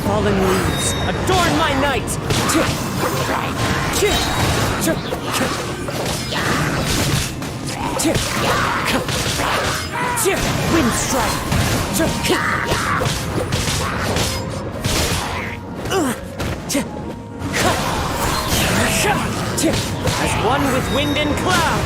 Fallen leaves, adorn my night! Wind strike! As one with wind and cloud!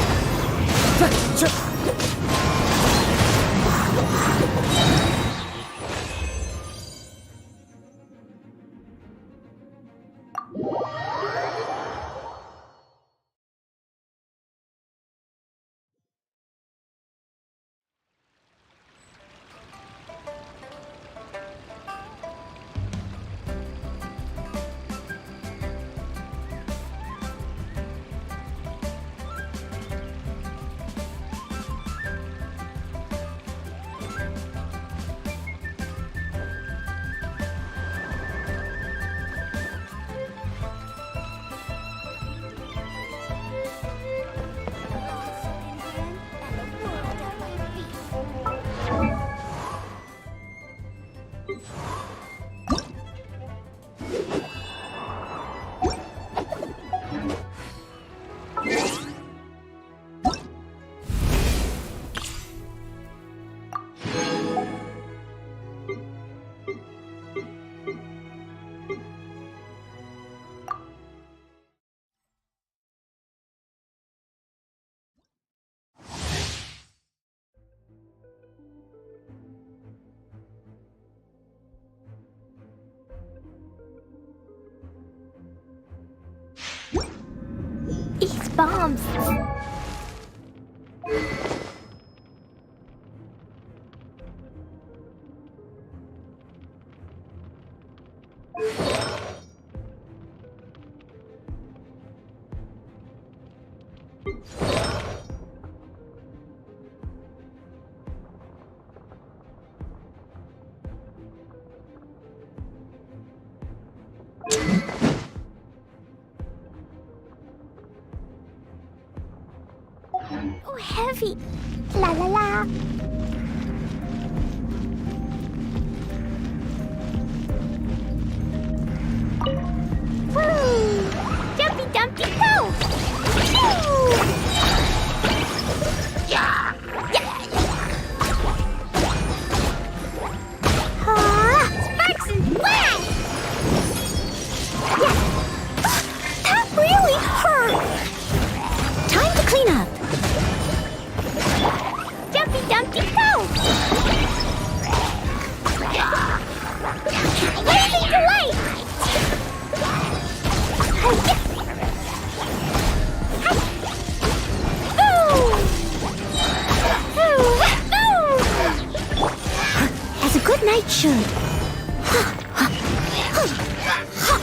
These bombs! Oh, heavy! La la la! Woo! Jumpy Dumpty go! Woo! Yeah! Sparks and flash! Yeah! That really hurt! Time to clean up! Jumpy Dumpty go! Blazing delight! As a good knight should.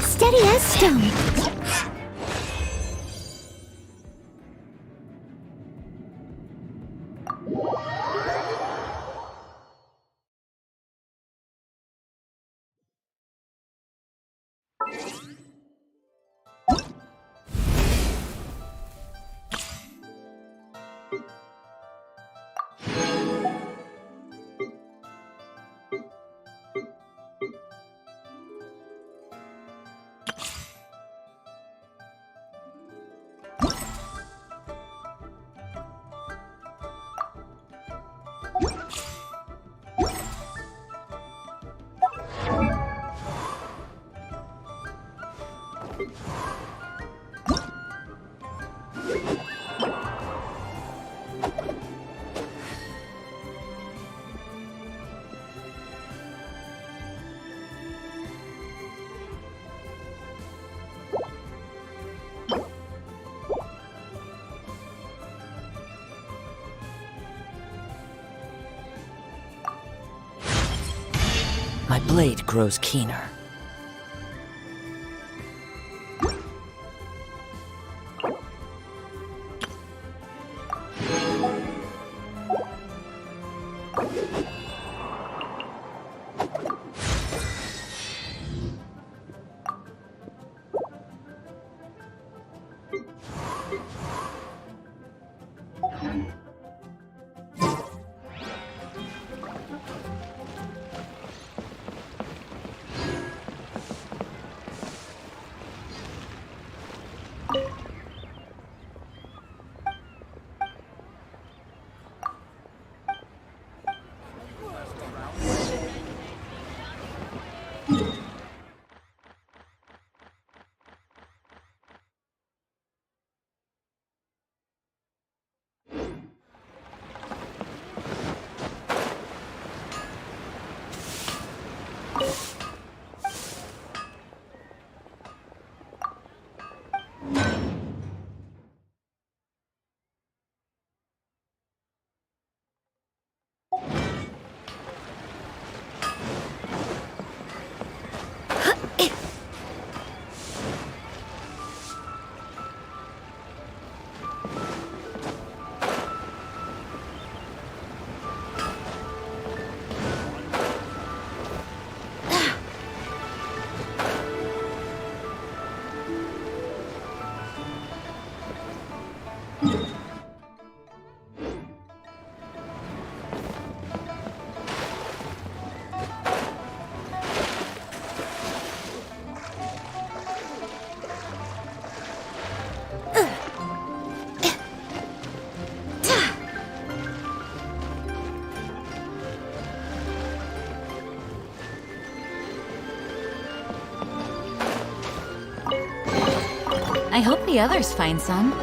Steady as stone. My blade grows keener. I hope the others find some.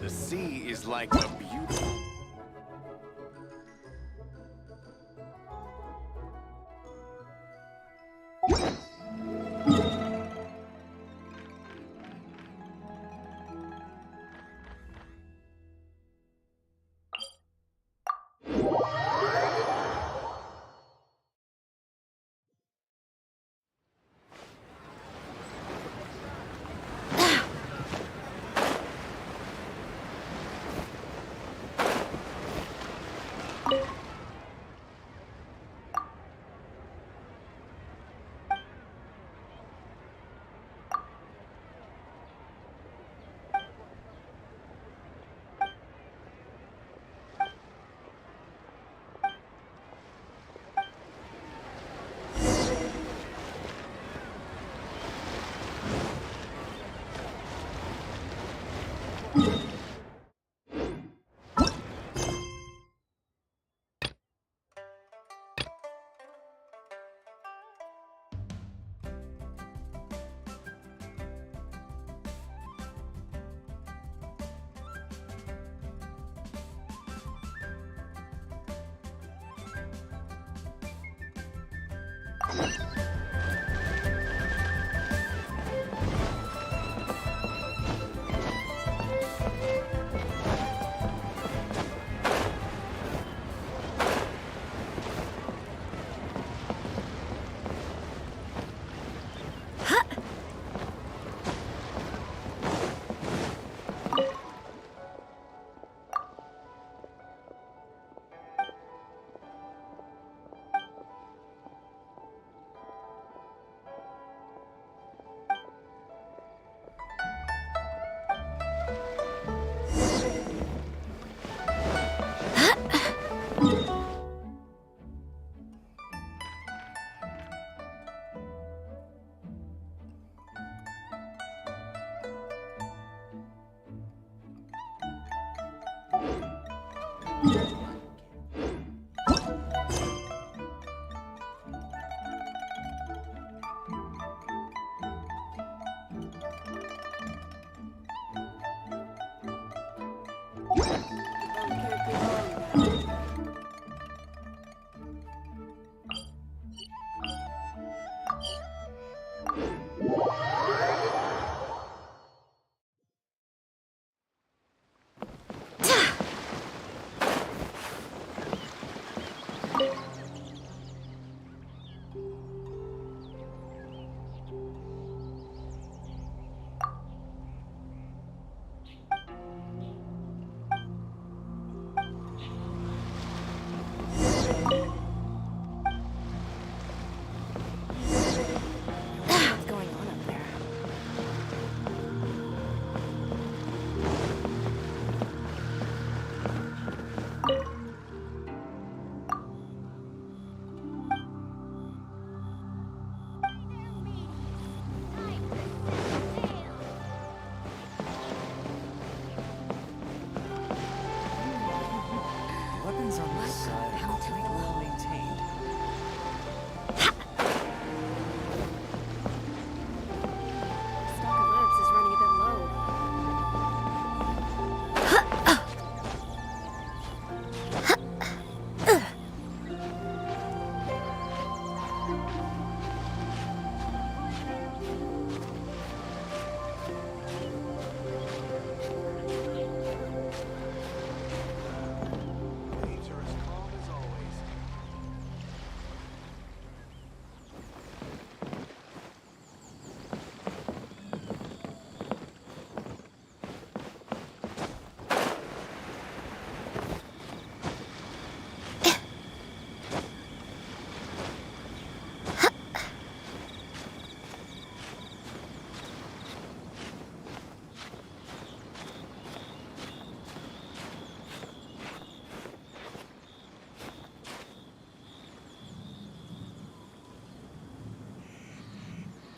The sea is like a beautiful...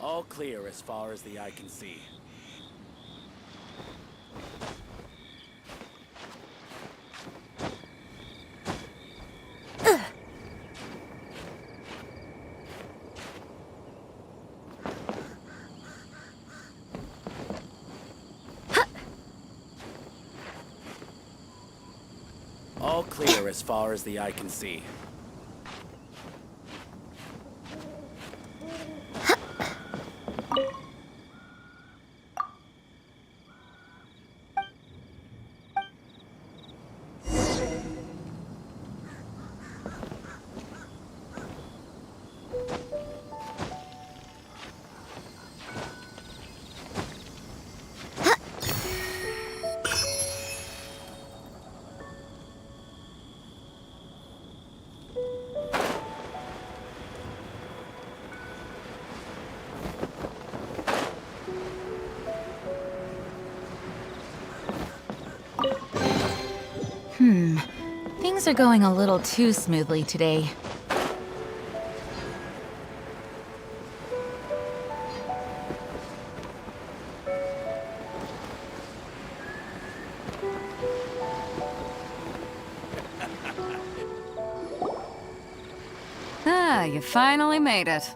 All clear as far as the eye can see. All clear as far as the eye can see. Things are going a little too smoothly today. You finally made it.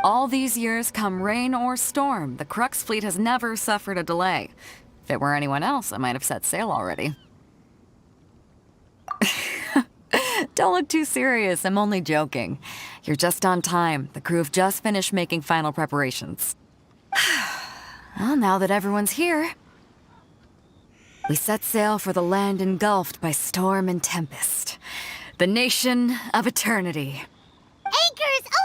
All these years, come rain or storm, the Crux fleet has never suffered a delay. If it were anyone else, I might have set sail already. Don't look too serious, I'm only joking. You're just on time. The crew have just finished making final preparations. Well, now that everyone's here, we set sail for the land engulfed by storm and tempest. The nation of eternity. Anchors away!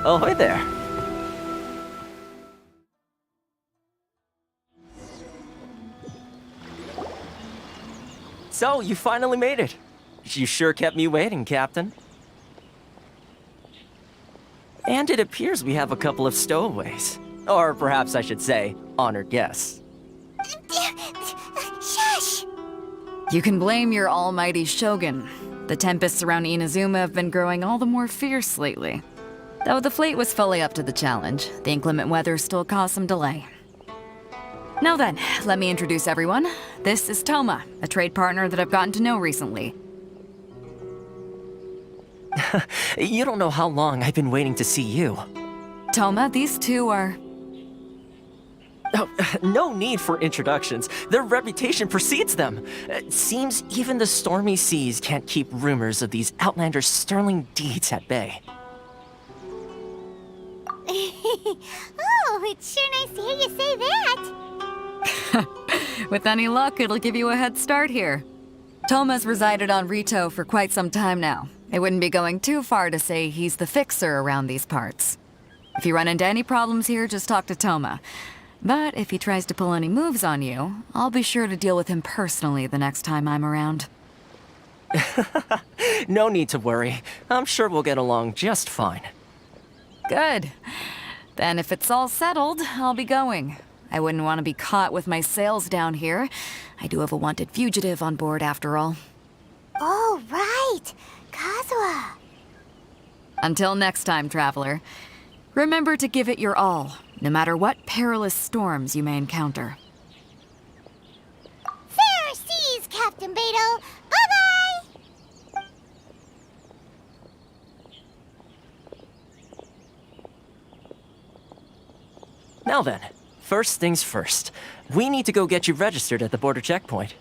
Ahoy there. So, you finally made it. You sure kept me waiting, Captain. And it appears we have a couple of stowaways. Or perhaps I should say, honored guests. Shush! You can blame your almighty shogun. The tempests around Inazuma have been growing all the more fierce lately. Though the fleet was fully up to the challenge, the inclement weather still caused some delay. Now then, let me introduce everyone. This is Toma, a trade partner that I've gotten to know recently. You don't know how long I've been waiting to see you. Toma, these two are... Oh, no need for introductions. Their reputation precedes them. It seems even the stormy seas can't keep rumors of these outlanders' sterling deeds at bay. Oh, it's sure nice to hear you say that. With any luck, it'll give you a head start here. Toma's resided on Rito for quite some time now. It wouldn't be going too far to say he's the fixer around these parts. If you run into any problems here, just talk to Toma. But if he tries to pull any moves on you, I'll be sure to deal with him personally the next time I'm around. No need to worry. I'm sure we'll get along just fine. Good. Then if it's all settled, I'll be going. I wouldn't want to be caught with my sails down here. I do have a wanted fugitive on board after all. Oh, right. Kazuha. Until next time, traveler. Remember to give it your all, no matter what perilous storms you may encounter. Fair seas, Captain Beto. Bye-bye! Now then, first things first. We need to go get you registered at the border checkpoint.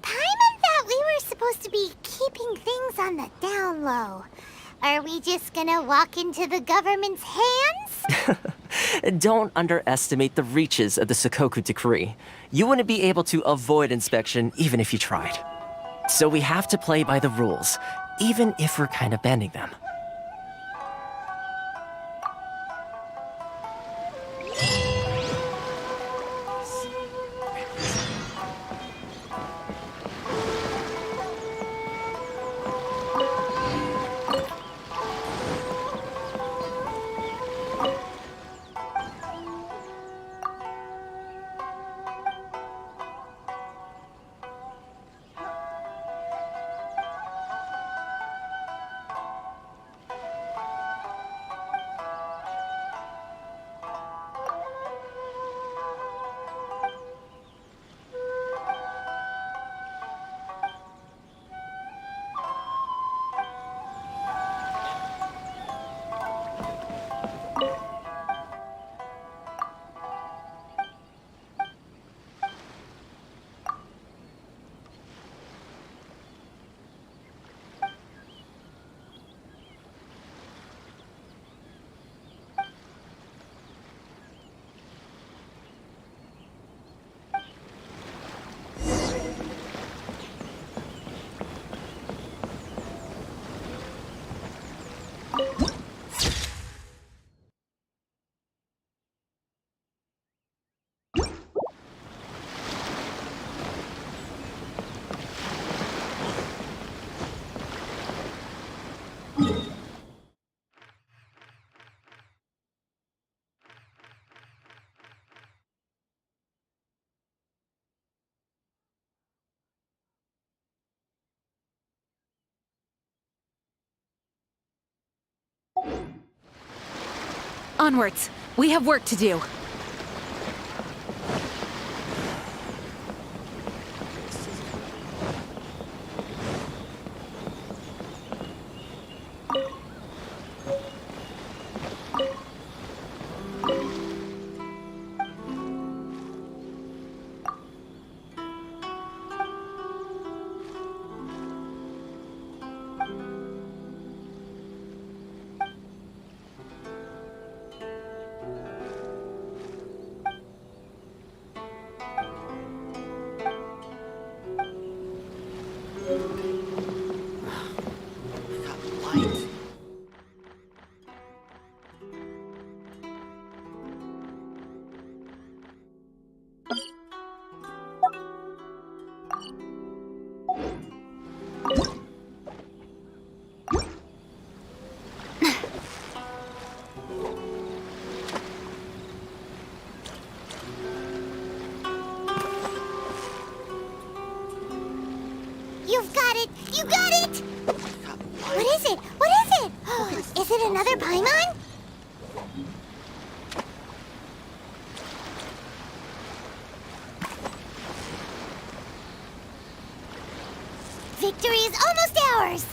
Paimon thought we were supposed to be keeping things on the down low. Are we just gonna walk into the government's hands? Don't underestimate the reaches of the Sakoku Decree. You wouldn't be able to avoid inspection even if you tried. So we have to play by the rules, even if we're kind of bending them. Onwards. We have work to do. You've got it! You got it! What is it? What is it? Is it another Paimon? Victory is almost ours!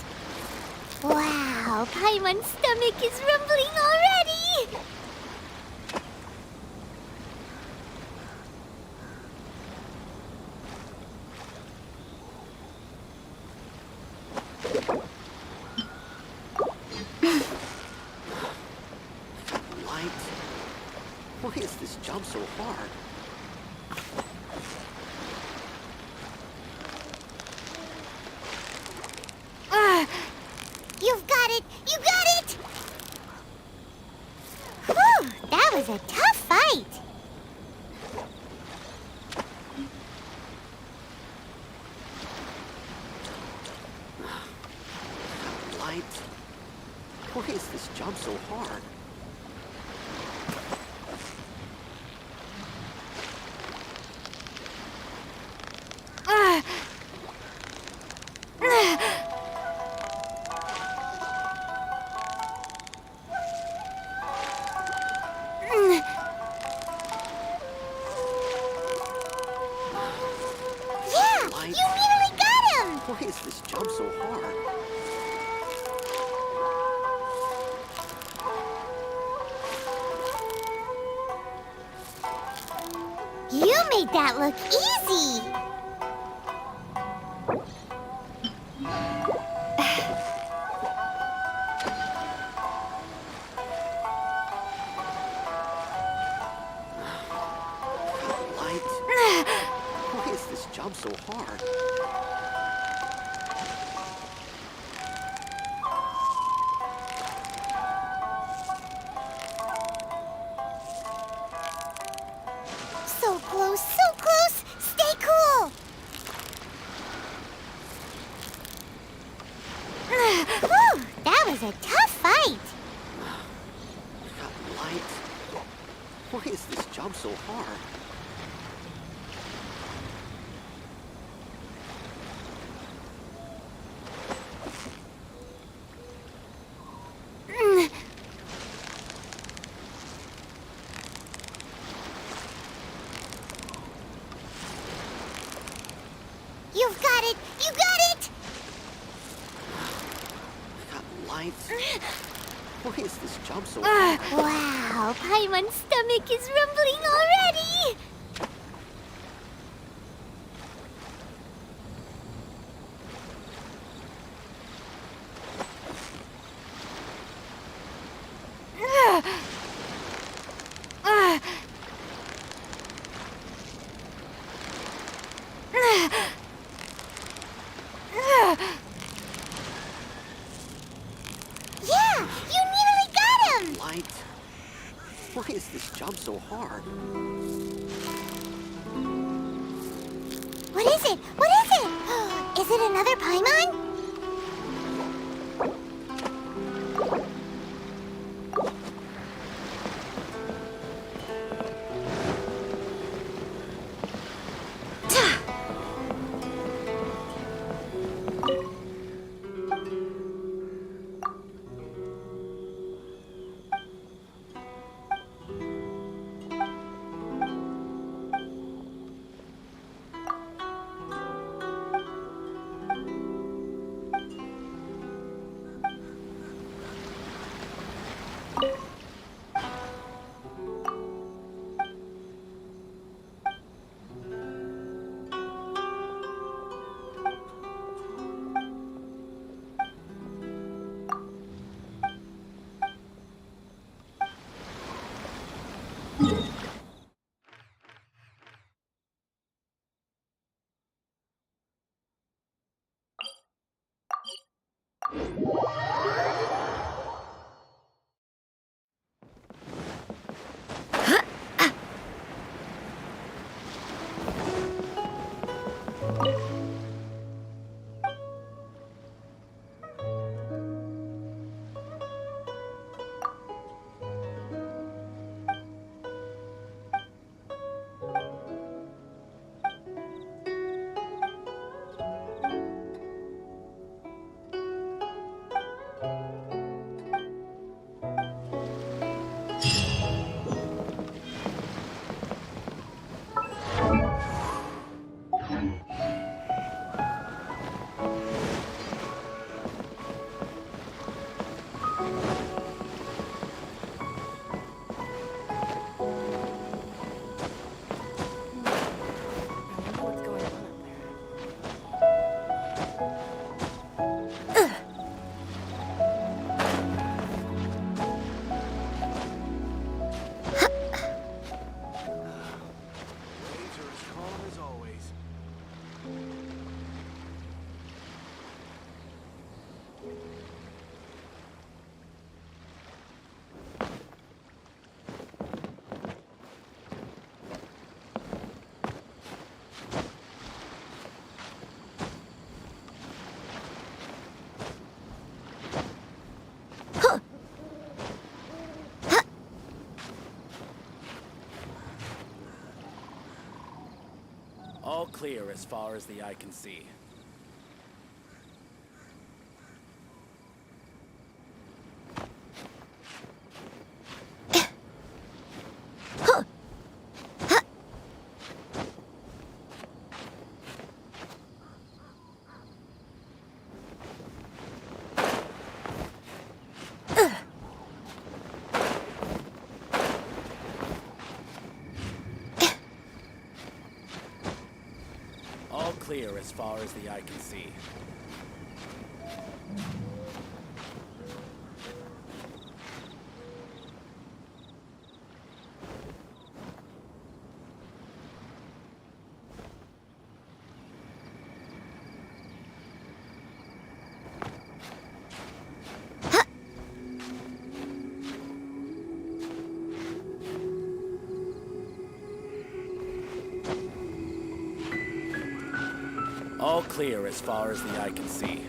Wow, Paimon's stomach is rumbling already! Light. Why is this jump so hard? You've got it! You got it! Whew, that was a tough fight! Light. Why is this jump so hard? Yeah! Light. You nearly got him! Why is this jump so hard? You made that look easy! Light. Why is this jump so hard? So close, so close! Stay cool! Whew, that was a tough fight! Light. Why is this jump so hard? You've got it! You got it! Light. Why is this jump so hard? Wow, Paimon's stomach is rumbling already! Yeah, you nearly got him! Light. Why is this jump so hard? What is it? What is it? Is it another Paimon? All clear as far as the eye can see. All clear as far as the eye can see. All clear as far as the eye can see.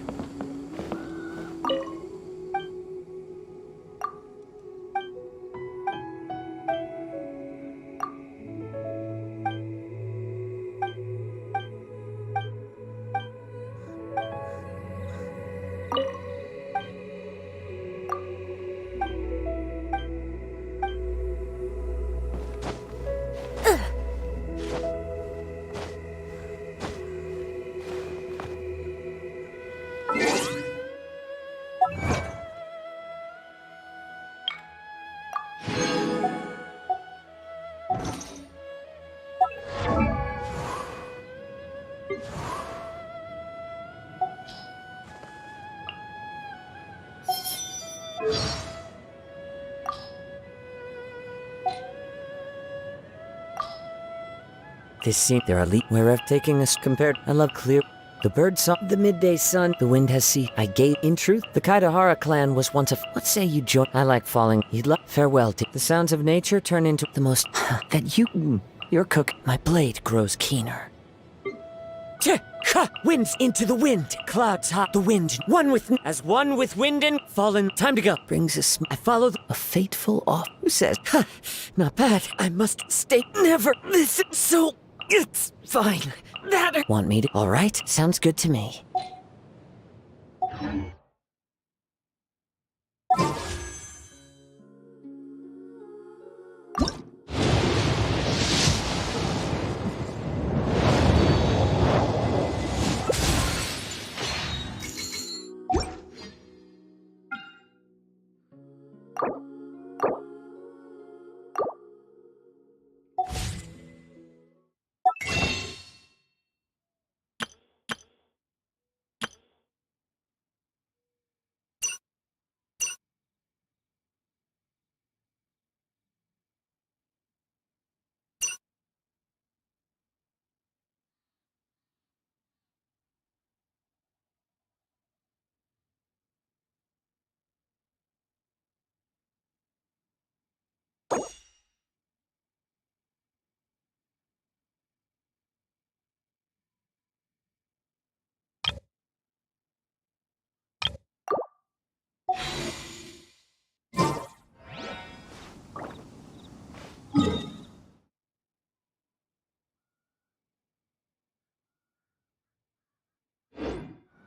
This seems their elite wherever taking us compared. I love clear. The bird song, the midday sun, the wind has sea. I gave. In truth, the Kaidahara clan was once a. What say you join? I like falling. You'd love. Farewell to. The sounds of nature turn into the most. That you. Your cook. My blade grows keener. Winds into the wind. Clouds hot. The wind. One with. As one with wind and fallen. Time to go. Brings us. I follow a fateful off. Who says? Not bad. I must stay. Never listen. So. It's fine. That. Want me to? All right. Sounds good to me.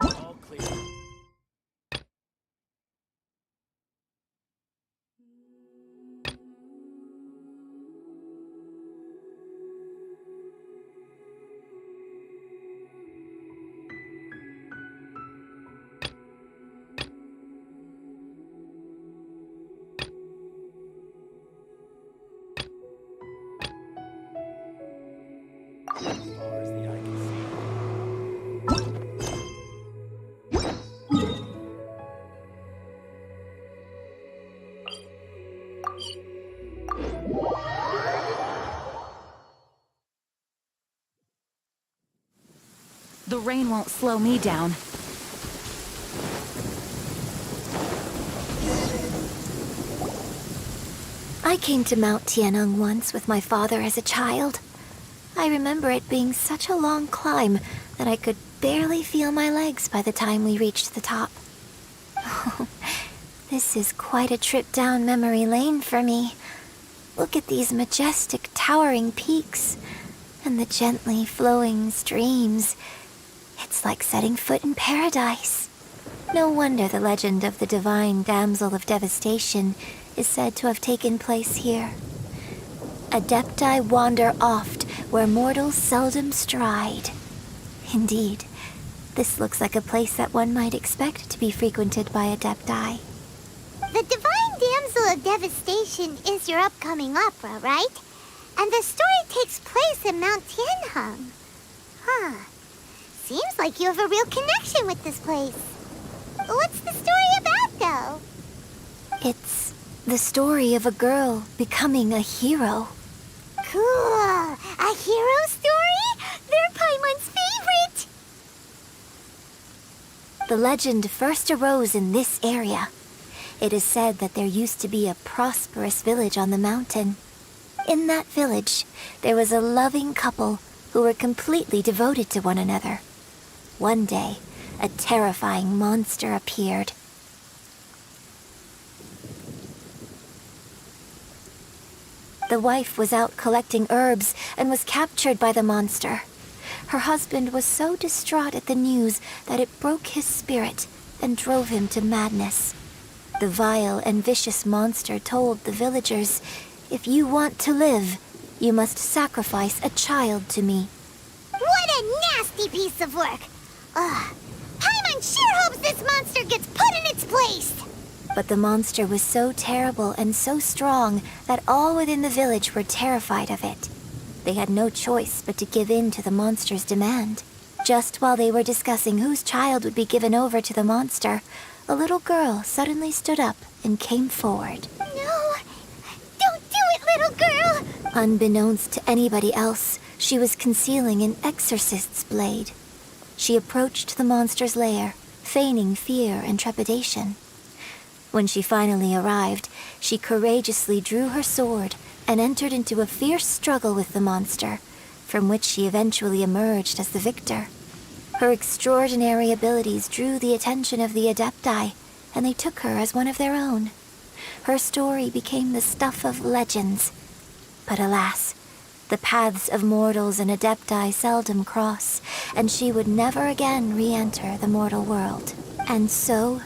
All clear. As far as the eye can see. The rain won't slow me down. I came to Mount Tianeng once with my father as a child. I remember it being such a long climb that I could barely feel my legs by the time we reached the top. This is quite a trip down memory lane for me. Look at these majestic, towering peaks and the gently flowing streams. It's like setting foot in paradise. No wonder the legend of the divine damsel of devastation is said to have taken place here. Adepti wander oft where mortals seldom stride. Indeed, this looks like a place that one might expect to be frequented by Adepti. The Divine Damsel of Devastation is your upcoming opera, right? And the story takes place in Mount Tianheng. Huh. Seems like you have a real connection with this place. What's the story about, though? It's the story of a girl becoming a hero. Cool. A hero story? They're Paimon's favorite! The legend first arose in this area. It is said that there used to be a prosperous village on the mountain. In that village, there was a loving couple who were completely devoted to one another. One day, a terrifying monster appeared. The wife was out collecting herbs and was captured by the monster. Her husband was so distraught at the news that it broke his spirit and drove him to madness. The vile and vicious monster told the villagers, "If you want to live, you must sacrifice a child to me." What a nasty piece of work! Ugh. Paimon sure hopes this monster gets put in its place! But the monster was so terrible and so strong that all within the village were terrified of it. They had no choice but to give in to the monster's demand. Just while they were discussing whose child would be given over to the monster, a little girl suddenly stood up and came forward. No! Don't do it, little girl! Unbeknownst to anybody else, she was concealing an exorcist's blade. She approached the monster's lair, feigning fear and trepidation. When she finally arrived, she courageously drew her sword and entered into a fierce struggle with the monster, from which she eventually emerged as the victor. Her extraordinary abilities drew the attention of the Adepti, and they took her as one of their own. Her story became the stuff of legends. But alas, the paths of mortals and Adepti seldom cross, and she would never again re-enter the mortal world. And so,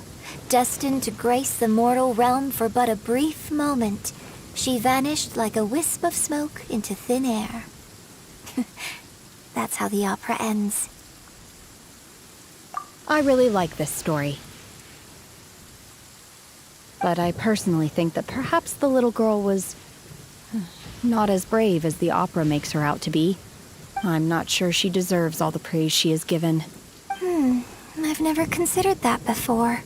destined to grace the mortal realm for but a brief moment, she vanished like a wisp of smoke into thin air. That's how the opera ends. I really like this story. But I personally think that perhaps the little girl was not as brave as the opera makes her out to be. I'm not sure she deserves all the praise she is given. I've never considered that before.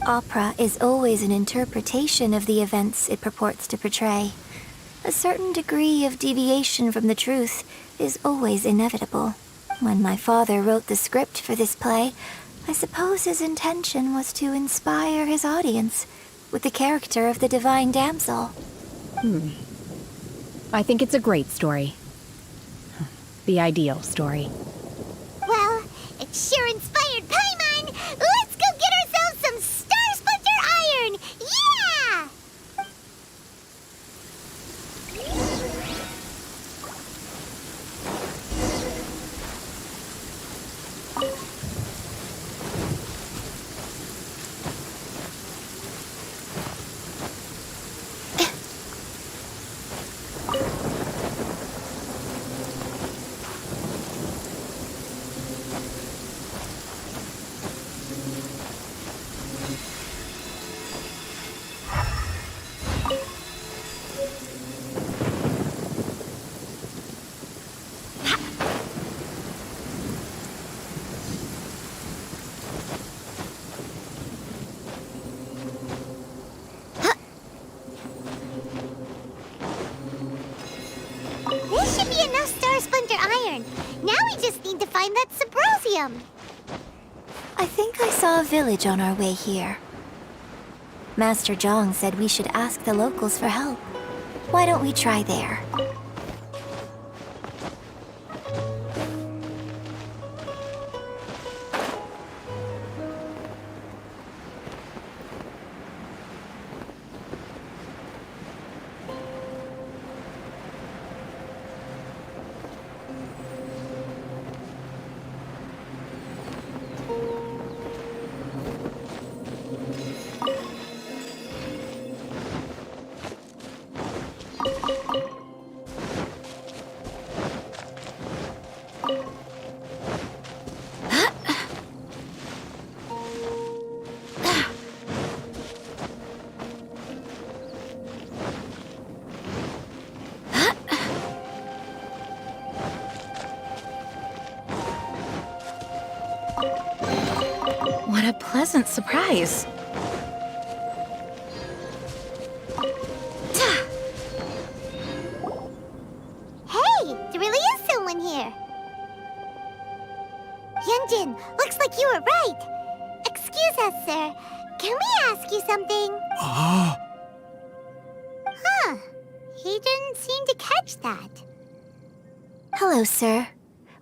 Opera is always an interpretation of the events it purports to portray. A certain degree of deviation from the truth is always inevitable. When my father wrote the script for this play, I suppose his intention was to inspire his audience with the character of the Divine Damsel. I think it's a great story. The ideal story. Well, it sure inspired Paimon! Let's go get ourselves some Star Splinter Iron! Yeah! This should be enough Star Splinter Iron. Now we just need to find that Sabrosian Symbosium. I think I saw a village on our way here. Master Zhang said we should ask the locals for help. Why don't we try there? What a pleasant surprise. Hey, there really is someone here. Yunjin, looks like you were right. Excuse us, sir. Can we ask you something? Huh. He didn't seem to catch that. Hello, sir.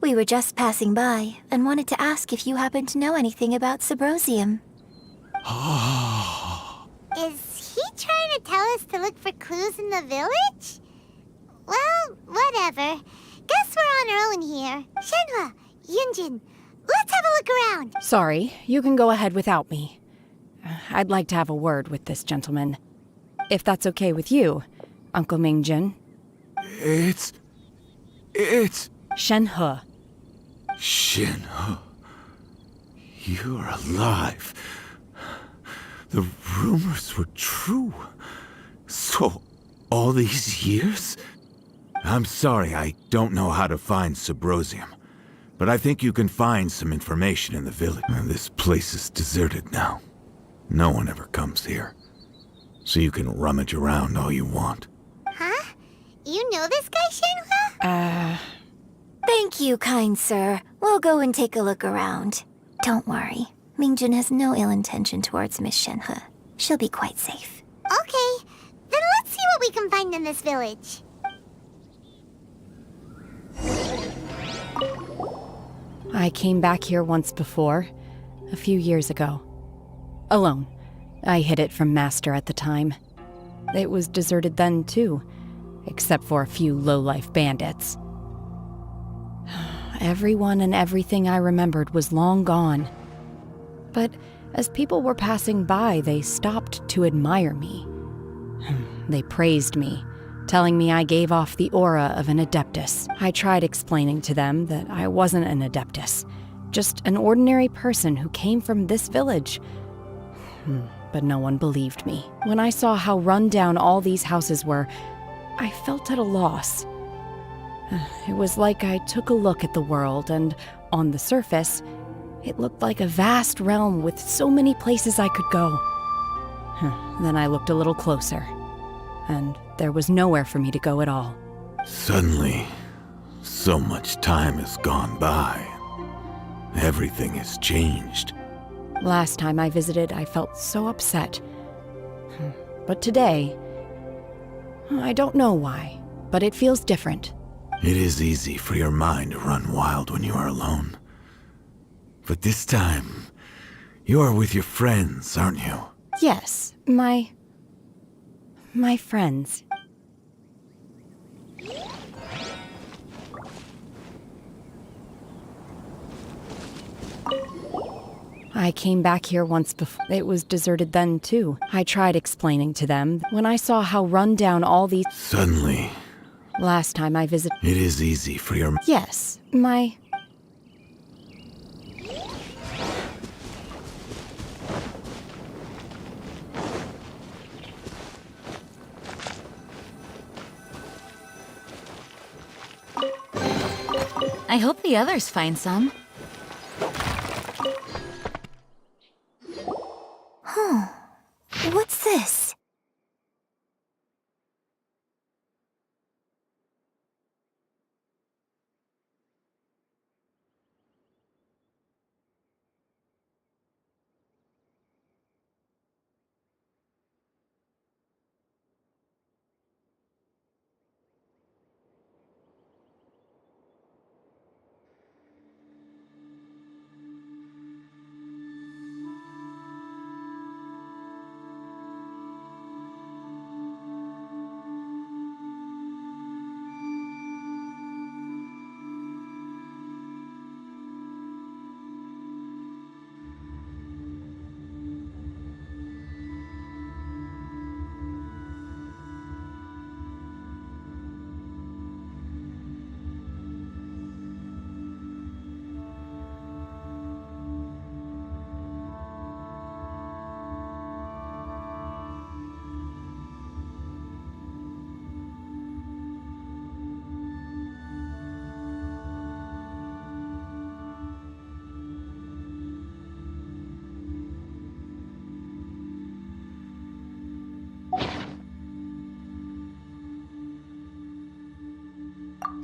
We were just passing by and wanted to ask if you happen to know anything about Symbosium. Is he trying to tell us to look for clues in the village? Well, whatever. Guess we're on our own here. Shenhua, Yunjin, let's have a look around. Sorry, you can go ahead without me. I'd like to have a word with this gentleman. If that's okay with you, Uncle Mingjin. It's... Shenhe. Shenhe. You're alive. The rumors were true. So, all these years? I'm sorry, I don't know how to find Symbosium. But I think you can find some information in the village. This place is deserted now. No one ever comes here. So you can rummage around all you want. Huh? You know this guy, Shenhua? Thank you, kind sir. We'll go and take a look around. Don't worry. Mingjin has no ill intention towards Miss Shenhe. She'll be quite safe. Okay, then let's see what we can find in this village. I came back here once before, a few years ago. Alone. I hid it from Master at the time. It was deserted then, too, except for a few low-life bandits. Everyone and everything I remembered was long gone. But as people were passing by, they stopped to admire me. They praised me, telling me I gave off the aura of an adeptus. I tried explaining to them that I wasn't an adeptus, just an ordinary person who came from this village. But no one believed me. When I saw how run down all these houses were, I felt at a loss. It was like I took a look at the world, and on the surface, it looked like a vast realm with so many places I could go. Then I looked a little closer, and there was nowhere for me to go at all. Suddenly, so much time has gone by. Everything has changed. Last time I visited, I felt so upset. But today, I don't know why, but it feels different. It is easy for your mind to run wild when you are alone. But this time, you are with your friends, aren't you? Yes, my friends. I came back here once before. It was deserted then, too. I tried explaining to them when I saw how run down all these... Suddenly... Last time I visited... It is easy for your... Yes, I hope the others find some. What's this?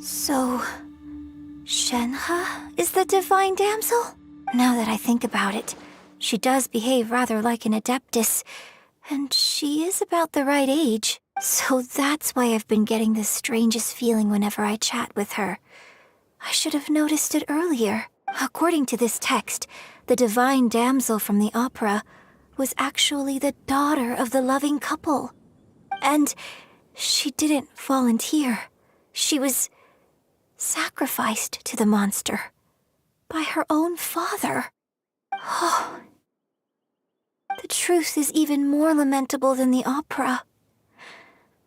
So, Shenhe is the divine damsel? Now that I think about it, she does behave rather like an adeptus, and she is about the right age. So that's why I've been getting the strangest feeling whenever I chat with her. I should have noticed it earlier. According to this text, the divine damsel from the opera was actually the daughter of the loving couple. And she didn't volunteer. She was sacrificed to the monster by her own father. Oh, the truth is even more lamentable than the opera.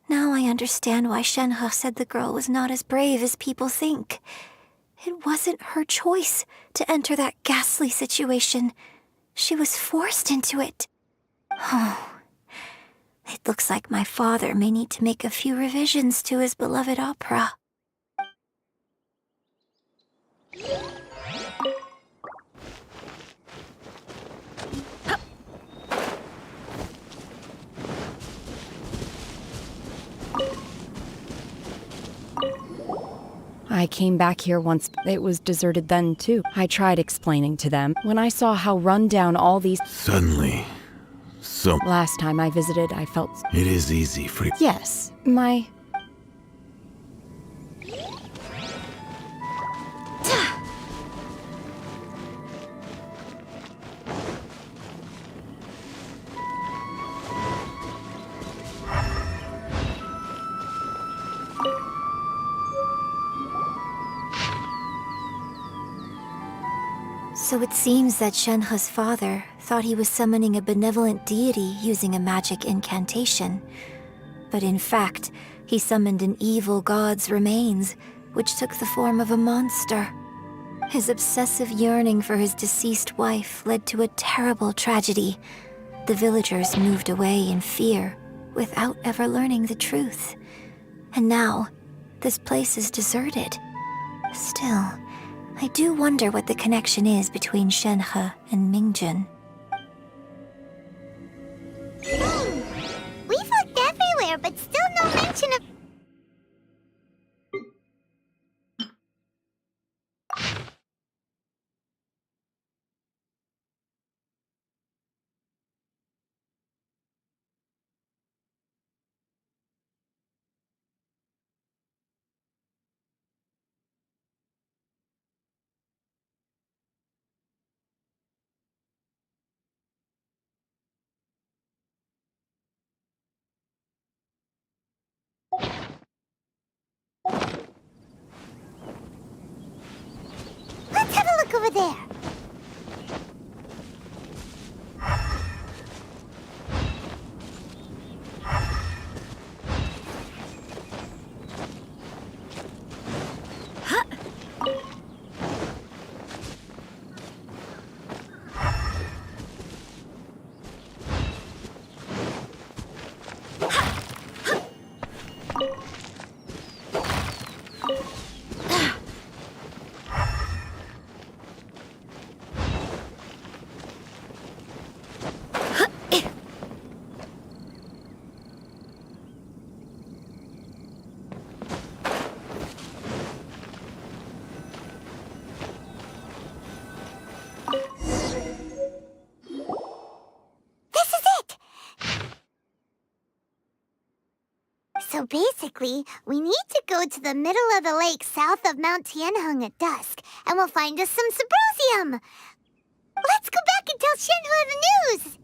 Now I understand why Shenhe said the girl was not as brave as people think. It wasn't her choice to enter that ghastly situation. She was forced into it. Oh, it looks like my father may need to make a few revisions to his beloved opera. I came back here once. It was deserted then, too. I tried explaining to them. When I saw how run down all these... Suddenly, so... Last time I visited, I felt... It is easy for... Yes, my... So it seems that Shenhe's father thought he was summoning a benevolent deity using a magic incantation. But in fact, he summoned an evil god's remains, which took the form of a monster. His obsessive yearning for his deceased wife led to a terrible tragedy. The villagers moved away in fear, without ever learning the truth. And now, this place is deserted. Still, I do wonder what the connection is between Shenhe and Mingjun. We've looked everywhere, but still no mention of... Let's have a look over there. So basically, we need to go to the middle of the lake south of Mount Tianheng at dusk, and we'll find us some symposium. Let's go back and tell Shenhe the news!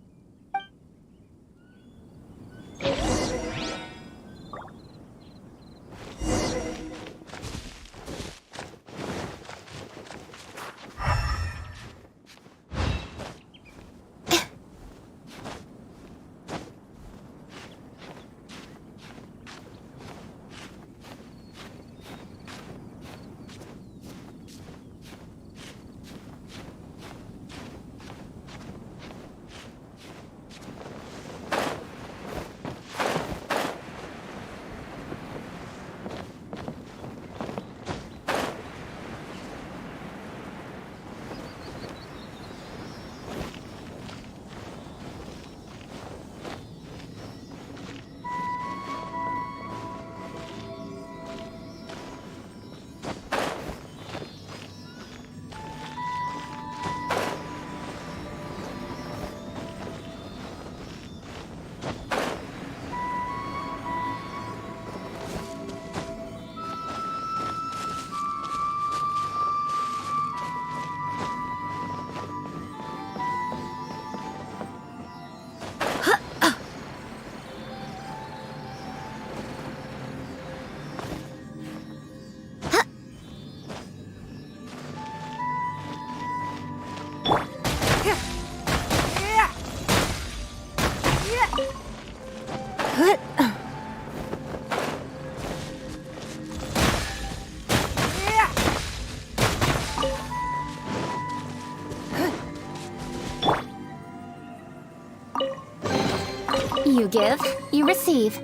You give, you receive.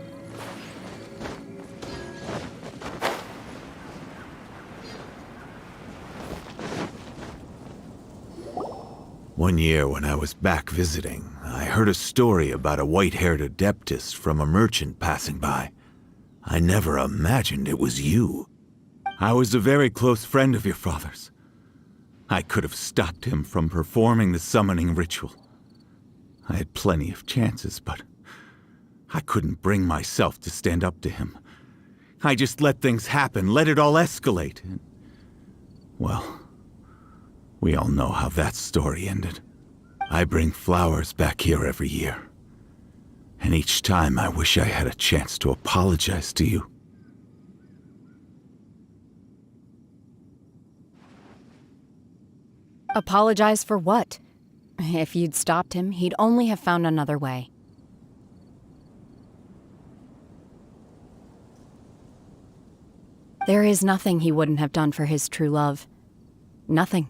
One year when I was back visiting, I heard a story about a white-haired adeptus from a merchant passing by. I never imagined it was you. I was a very close friend of your father's. I could have stopped him from performing the summoning ritual. I had plenty of chances, but I couldn't bring myself to stand up to him. I just let things happen, let it all escalate. And, well, we all know how that story ended. I bring flowers back here every year. And each time I wish I had a chance to apologize to you. Apologize for what? If you'd stopped him, he'd only have found another way. There is nothing he wouldn't have done for his true love. Nothing.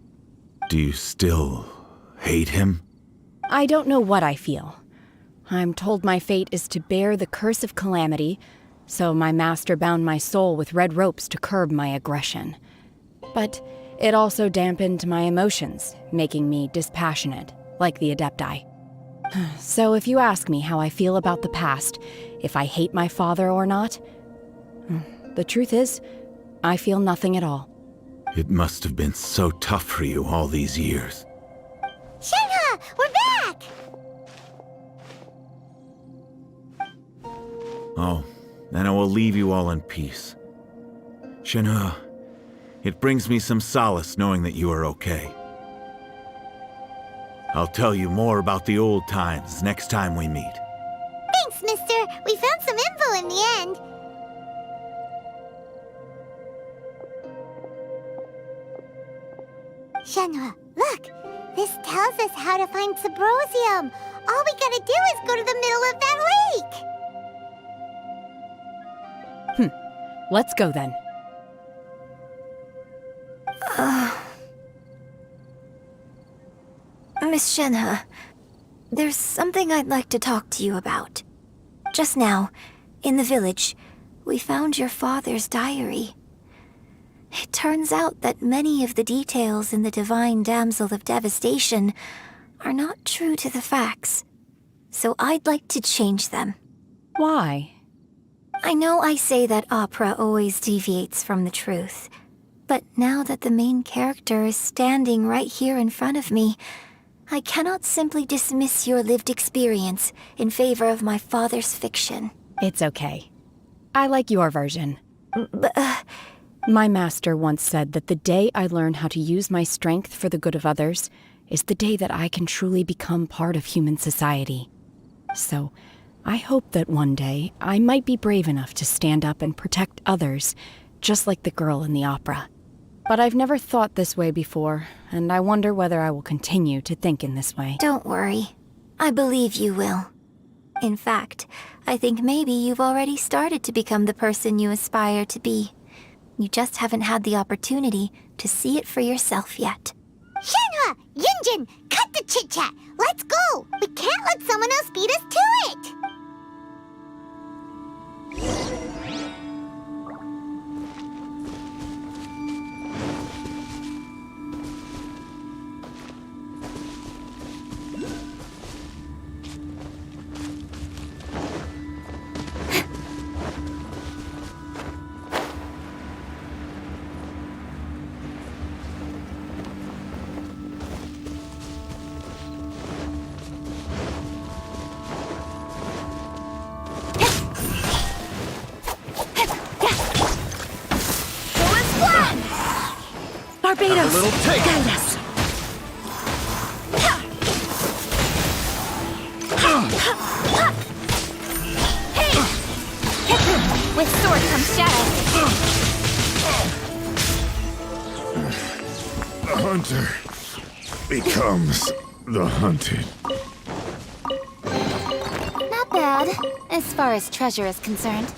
Do you still hate him? I don't know what I feel. I'm told my fate is to bear the curse of calamity, so my master bound my soul with red ropes to curb my aggression. But it also dampened my emotions, making me dispassionate, like the Adepti. So if you ask me how I feel about the past, if I hate my father or not, the truth is, I feel nothing at all. It must have been so tough for you all these years. Shenhe, we're back! Oh, then I will leave you all in peace. Shenhe, it brings me some solace knowing that you are okay. I'll tell you more about the old times next time we meet. Thanks, mister. We found some info in the end. Shenhe, look! This tells us how to find Subrosium. All we gotta do is go to the middle of that lake! Let's go then. Miss Shenhe, there's something I'd like to talk to you about. Just now, in the village, we found your father's diary. It turns out that many of the details in the Divine Damsel of Devastation are not true to the facts, so I'd like to change them. Why? I know I say that opera always deviates from the truth, but now that the main character is standing right here in front of me, I cannot simply dismiss your lived experience in favor of my father's fiction. It's okay. I like your version. My master once said that the day I learn how to use my strength for the good of others is the day that I can truly become part of human society. So, I hope that one day I might be brave enough to stand up and protect others, just like the girl in the opera. But I've never thought this way before, and I wonder whether I will continue to think in this way. Don't worry. I believe you will. In fact, I think maybe you've already started to become the person you aspire to be. You just haven't had the opportunity to see it for yourself yet. Shenhe! Yunjin! Cut the chit-chat! Let's go! We can't let someone else beat us to it! Barbados! A little take. Guide us! With sword comes shadow. The hunter becomes the hunted. Not bad, as far as treasure is concerned.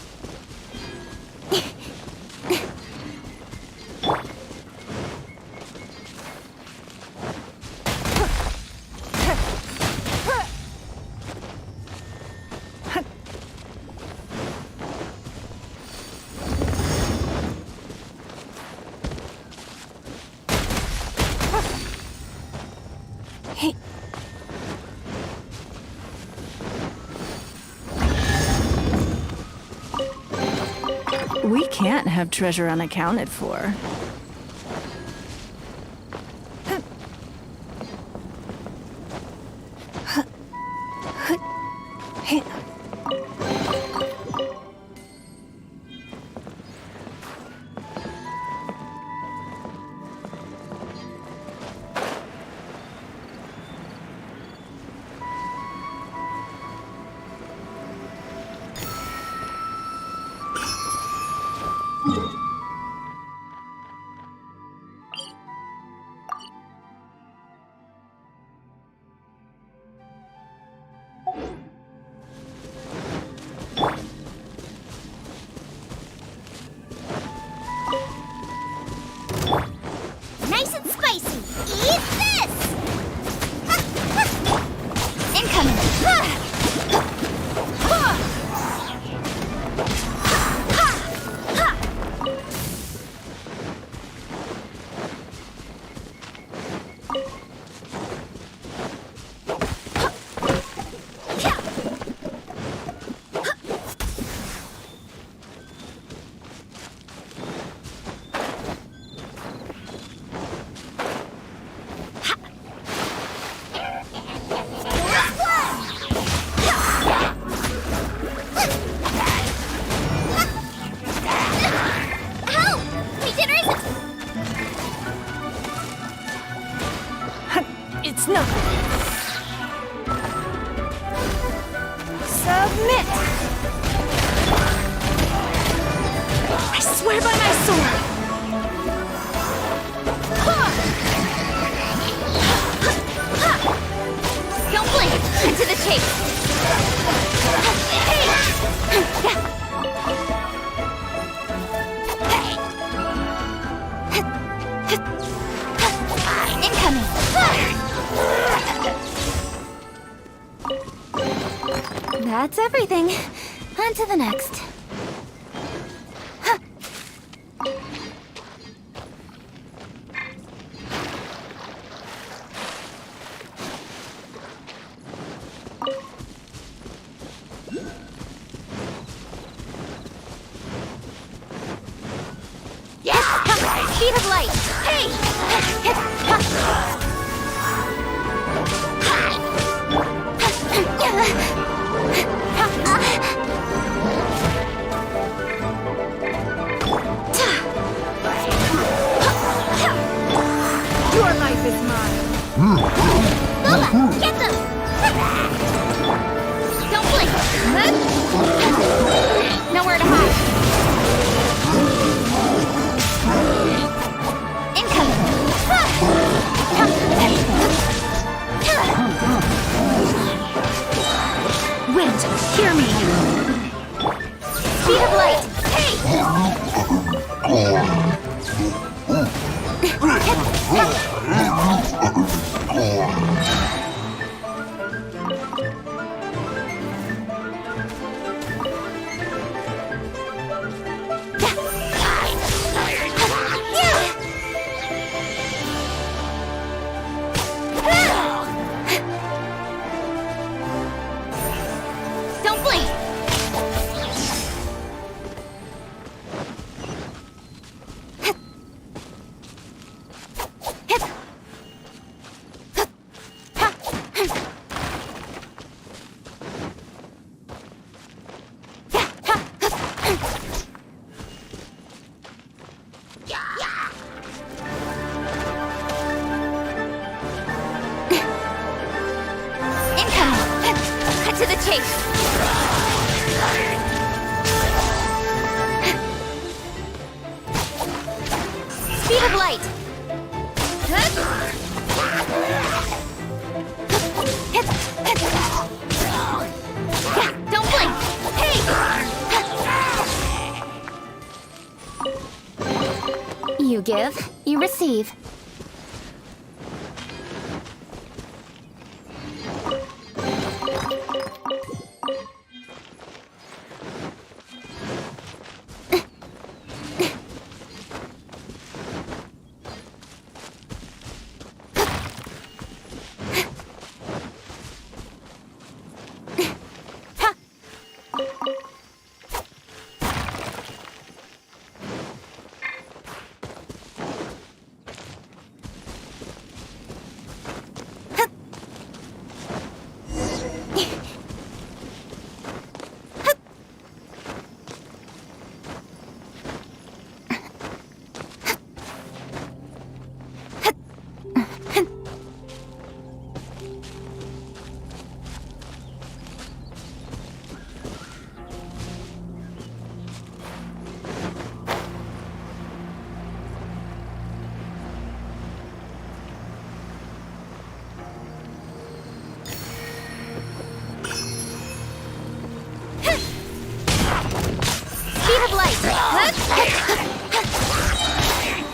We can't have treasure unaccounted for. Nice and spicy. Eat this! Incoming! It's nothing. Submit! I swear by my sword! Don't blink! Cut to the chase! Incoming! That's everything. On to the next. Speed of light! Hey! Your life is mine! Bula, get them! Don't blink! Nowhere to hide! Incoming! Wind, hear me! Speed of light! Hey! Don't blink! Incoming! Cut to the chase! Speed of light! Don't blink! Hey! You give, you receive.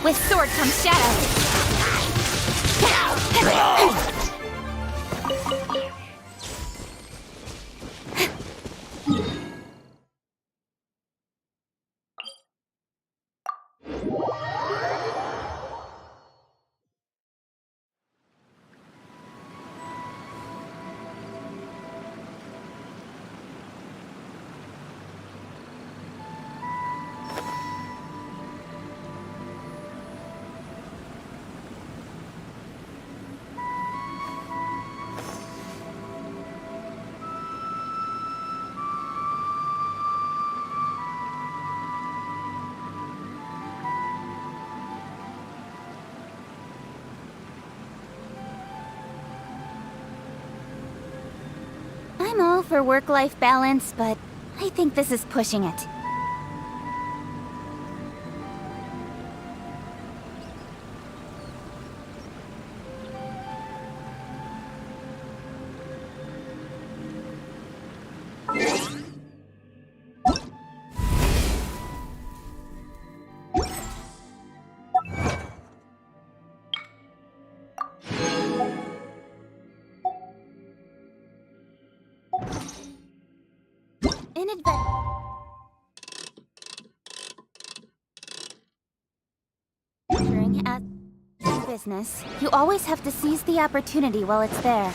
With sword comes shadow. I'm all for work-life balance, but I think this is pushing it. During at business, you always have to seize the opportunity while it's there.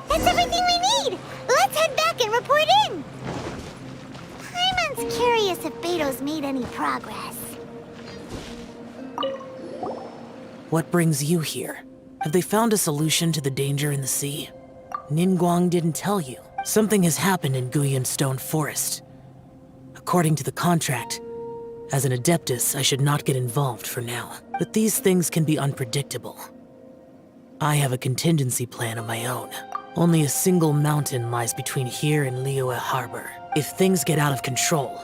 That's everything we need! Let's head back and report in! Paimon's curious if Beto's made any progress. What brings you here? Have they found a solution to the danger in the sea? Ningguang didn't tell you. Something has happened in Guyan Stone Forest. According to the contract, as an Adeptus, I should not get involved for now. But these things can be unpredictable. I have a contingency plan of my own. Only a single mountain lies between here and Liyue Harbor. If things get out of control,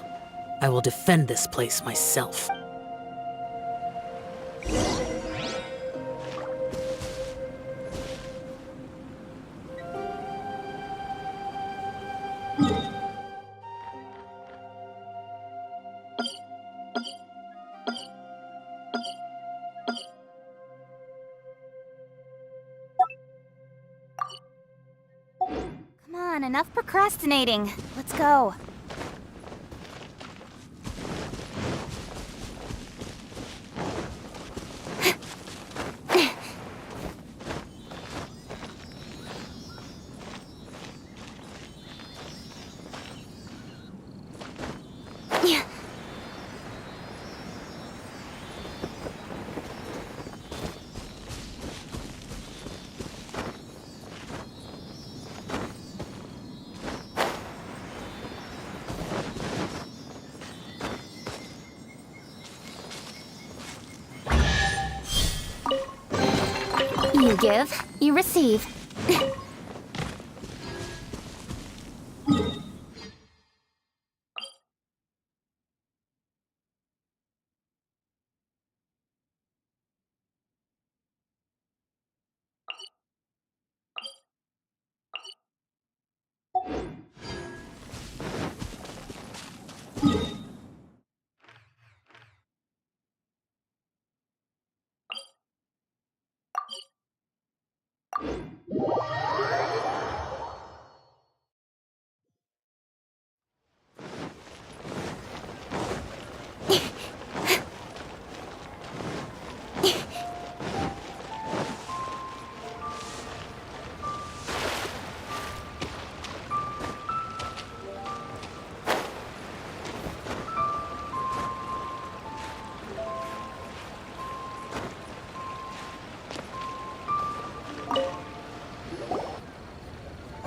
I will defend this place myself. Come on, enough procrastinating. Let's go. You give, you receive.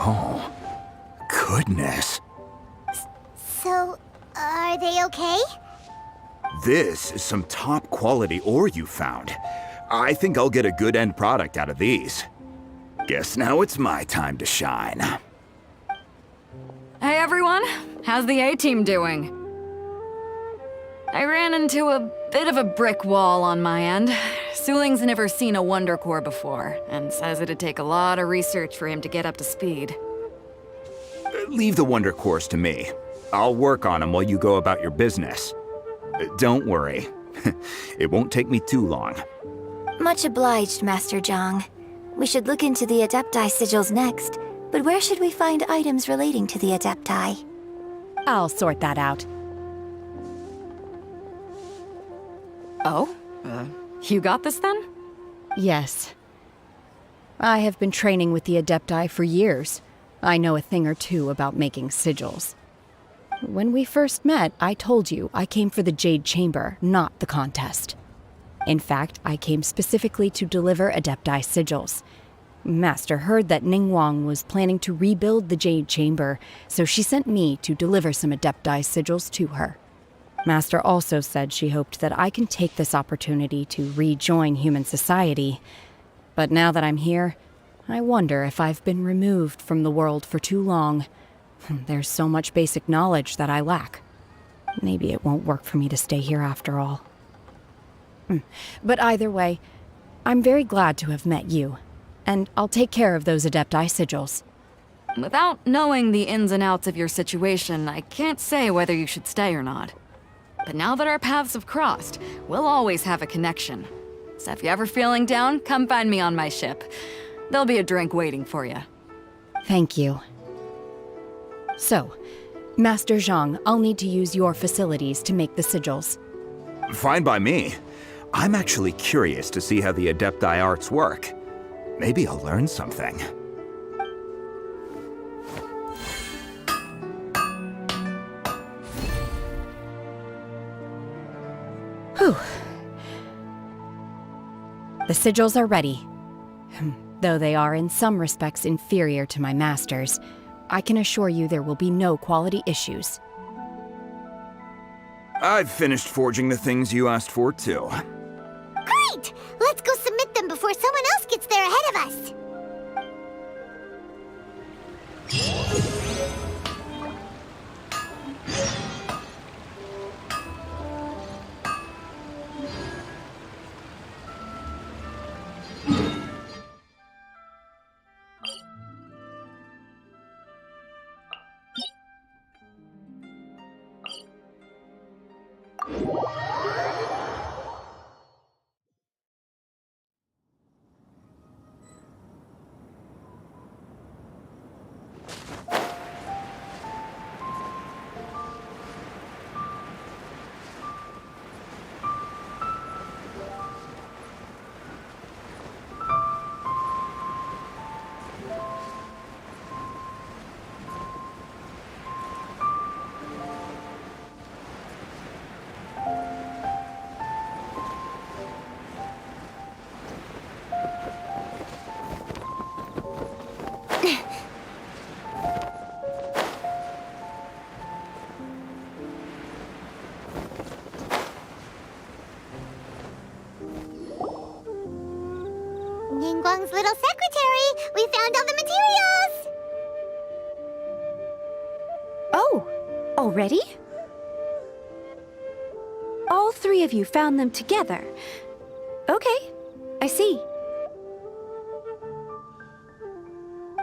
Oh, goodness. So, are they okay? This is some top quality ore you found. I think I'll get a good end product out of these. Guess now it's my time to shine. Hey everyone, how's the A-team doing? I ran into a bit of a brick wall on my end. Suling's never seen a Wonder Core before, and says it'd take a lot of research for him to get up to speed. Leave the Wonder Cores to me. I'll work on them while you go about your business. Don't worry. It won't take me too long. Much obliged, Master Zhang. We should look into the Adepti sigils next, but where should we find items relating to the Adepti? I'll sort that out. Oh? You got this then? Yes. I have been training with the Adepti for years. I know a thing or two about making sigils. When we first met, I told you I came for the Jade Chamber, not the contest. In fact, I came specifically to deliver Adepti sigils. Master heard that Ningguang was planning to rebuild the Jade Chamber, so she sent me to deliver some Adepti sigils to her. Master also said she hoped that I can take this opportunity to rejoin human society. But now that I'm here, I wonder if I've been removed from the world for too long. There's so much basic knowledge that I lack. Maybe it won't work for me to stay here after all. But either way, I'm very glad to have met you, and I'll take care of those Adepti sigils. Without knowing the ins and outs of your situation, I can't say whether you should stay or not. But now that our paths have crossed, we'll always have a connection. So if you're ever feeling down, come find me on my ship. There'll be a drink waiting for you. Thank you. So, Master Zhang, I'll need to use your facilities to make the sigils. Fine by me. I'm actually curious to see how the Adepti arts work. Maybe I'll learn something. Whew. The sigils are ready. Though they are in some respects inferior to my master's, I can assure you there will be no quality issues. I've finished forging the things you asked for, too. Great! Let's go submit them before someone else gets there ahead of us! Ningguang's little secretary! We found all the materials! Oh, already? All three of you found them together. Okay, I see.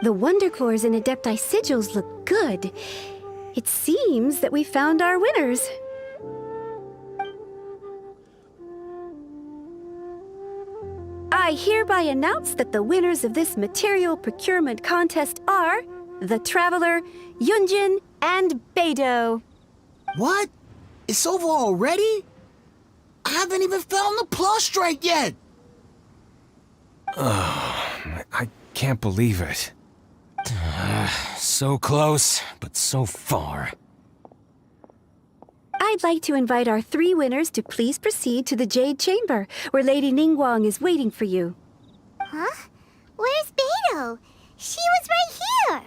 The Wonder Cores and Adepti sigils look good. It seems that we found our winners. I hereby announce that the winners of this material procurement contest are the Traveler, Yunjin, and Beidou. What? It's over already? I haven't even found the plus strike yet! I can't believe it. So close, but so far. I'd like to invite our 3 winners to please proceed to the Jade Chamber, where Lady Ningguang is waiting for you. Huh? Where's Beidou? She was right here!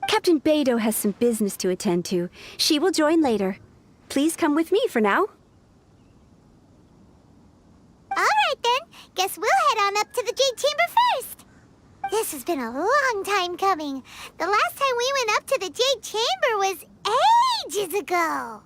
Captain Beidou has some business to attend to. She will join later. Please come with me for now. Alright then, guess we'll head on up to the Jade Chamber first. This has been a long time coming. The last time we went up to the Jade Chamber was ages ago.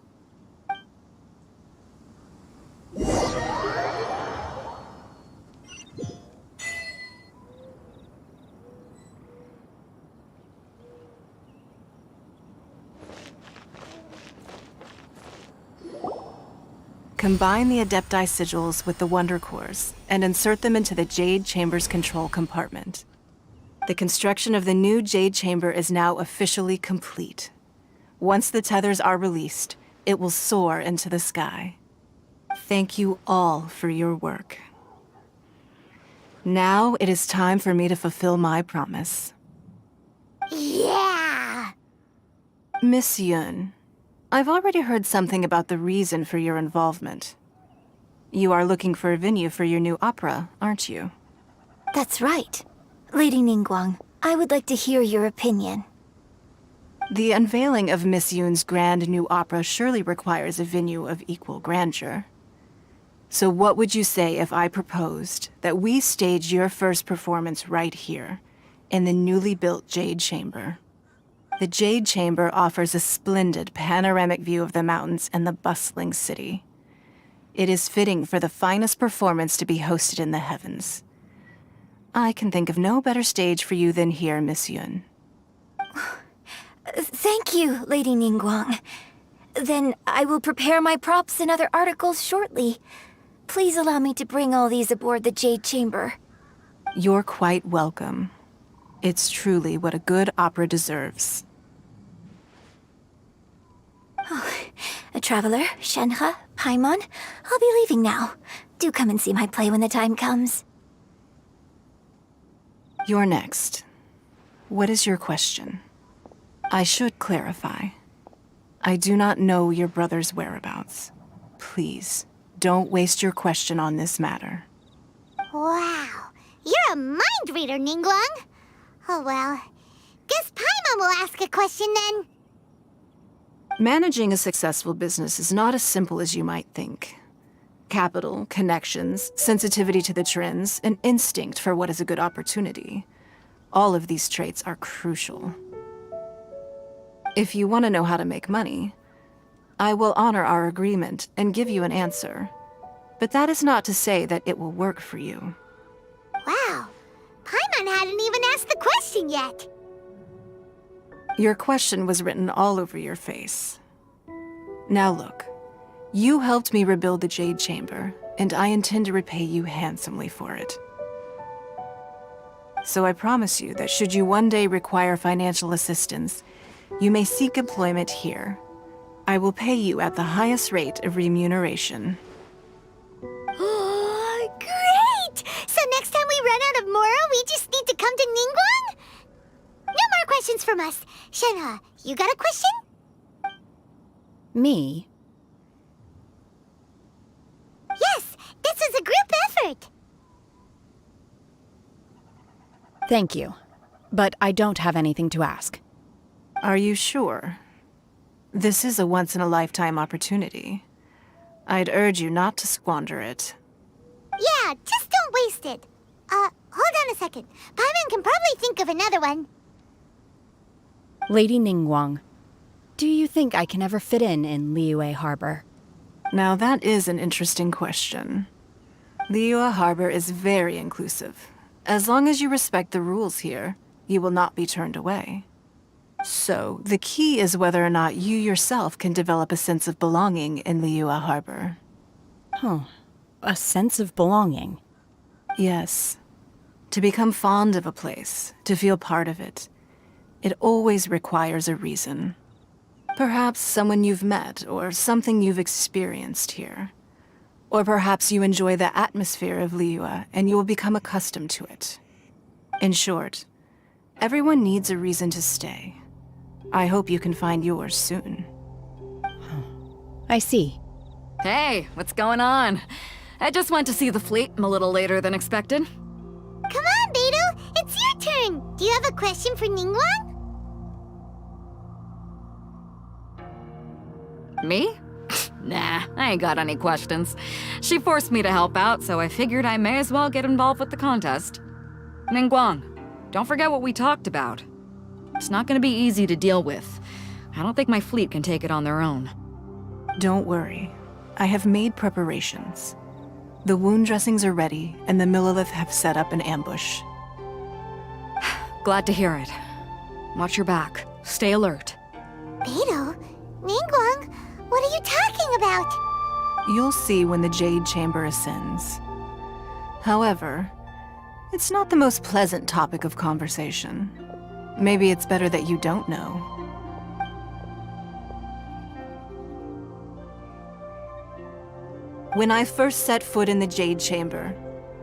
Combine the Adepti sigils with the Wonder Cores and insert them into the Jade Chamber's control compartment. The construction of the new Jade Chamber is now officially complete. Once the tethers are released, it will soar into the sky. Thank you all for your work. Now it is time for me to fulfill my promise. Yeah! Miss Yun, I've already heard something about the reason for your involvement. You are looking for a venue for your new opera, aren't you? That's right. Lady Ningguang, I would like to hear your opinion. The unveiling of Miss Yun's grand new opera surely requires a venue of equal grandeur. So what would you say if I proposed that we stage your first performance right here, in the newly built Jade Chamber? The Jade Chamber offers a splendid panoramic view of the mountains and the bustling city. It is fitting for the finest performance to be hosted in the heavens. I can think of no better stage for you than here, Miss Yun. Thank you, Lady Ningguang. Then I will prepare my props and other articles shortly. Please allow me to bring all these aboard the Jade Chamber. You're quite welcome. It's truly what a good opera deserves. A traveler, Shenhe, Paimon, I'll be leaving now. Do come and see my play when the time comes. You're next. What is your question? I should clarify. I do not know your brother's whereabouts. Please, don't waste your question on this matter. Wow, you're a mind reader, Ningguang. Oh well, guess Paimon will ask a question then. Managing a successful business is not as simple as you might think. Capital, connections, sensitivity to the trends, and instinct for what is a good opportunity. All of these traits are crucial. If you want to know how to make money, I will honor our agreement and give you an answer. But that is not to say that it will work for you. Wow, Paimon hadn't even asked the question yet. Your question was written all over your face. Now look, you helped me rebuild the Jade Chamber, and I intend to repay you handsomely for it. So I promise you that should you one day require financial assistance, you may seek employment here. I will pay you at the highest rate of remuneration. Oh, great! So next time we run out of Moro, we just need to come to Ningguang? No more questions from us. Shenhe, you got a question? Me? Yes, this is a group effort. Thank you. But I don't have anything to ask. Are you sure? This is a once-in-a-lifetime opportunity. I'd urge you not to squander it. Yeah, just don't waste it. Hold on a second. Paimon can probably think of another one. Lady Ningguang, do you think I can ever fit in Liyue Harbor? Now that is an interesting question. Liyue Harbor is very inclusive. As long as you respect the rules here, you will not be turned away. So, the key is whether or not you yourself can develop a sense of belonging in Liyue Harbor. Oh, a sense of belonging. Yes. To become fond of a place, to feel part of it, it always requires a reason. Perhaps someone you've met, or something you've experienced here. Or perhaps you enjoy the atmosphere of Liyue and you will become accustomed to it. In short, everyone needs a reason to stay. I hope you can find yours soon. I see. Hey, what's going on? I just went to see the fleet. I'm a little later than expected. Come on, Beidou! It's your turn! Do you have a question for Ningguang? Me? Nah, I ain't got any questions. She forced me to help out, so I figured I may as well get involved with the contest. Ningguang, don't forget what we talked about. It's not gonna be easy to deal with. I don't think my fleet can take it on their own. Don't worry. I have made preparations. The wound dressings are ready, and the Millilith have set up an ambush. Glad to hear it. Watch your back. Stay alert. Beidou? Ningguang? What are you talking about? You'll see when the Jade Chamber ascends. However, it's not the most pleasant topic of conversation. Maybe it's better that you don't know. When I first set foot in the Jade Chamber,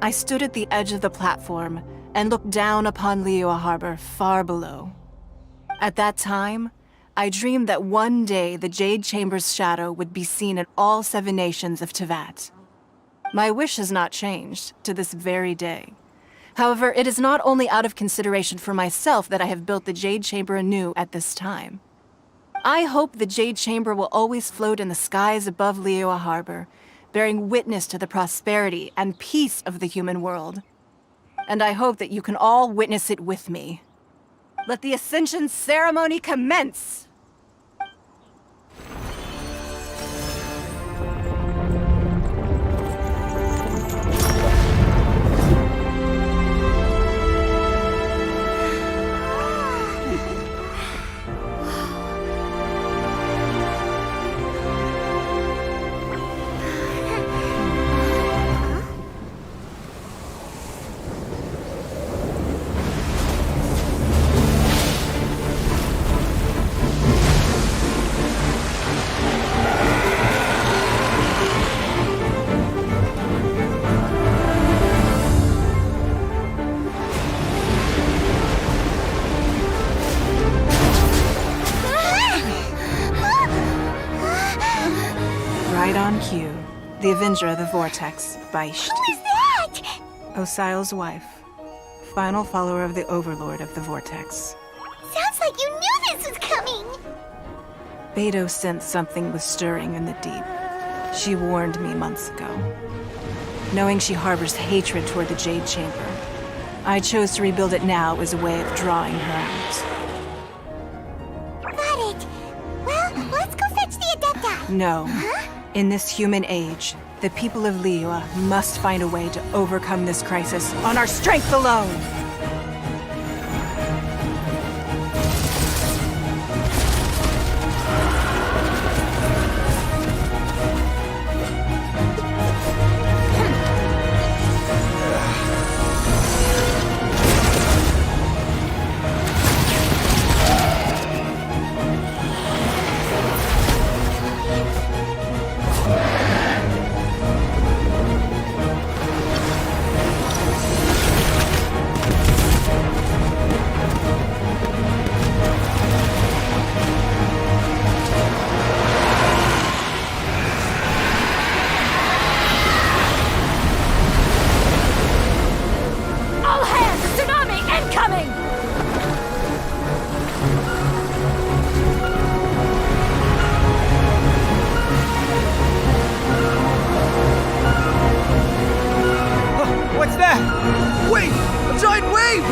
I stood at the edge of the platform and looked down upon Liyue Harbor far below. At that time, I dreamed that one day the Jade Chamber's shadow would be seen in all 7 nations of Teyvat. My wish has not changed to this very day. However, it is not only out of consideration for myself that I have built the Jade Chamber anew at this time. I hope the Jade Chamber will always float in the skies above Liyue Harbor, bearing witness to the prosperity and peace of the human world. And I hope that you can all witness it with me. Let the Ascension ceremony commence! Right on cue. The Avenger of the Vortex, Beisht. Who is that? Osial's wife. Final follower of the Overlord of the Vortex. Sounds like you knew this was coming! Beidou sensed something was stirring in the deep. She warned me months ago. Knowing she harbors hatred toward the Jade Chamber, I chose to rebuild it now as a way of drawing her out. Got it. Well, let's go fetch the Adepta. No. In this human age, the people of Liyue must find a way to overcome this crisis on our strength alone! What's that? Wait! A giant wave!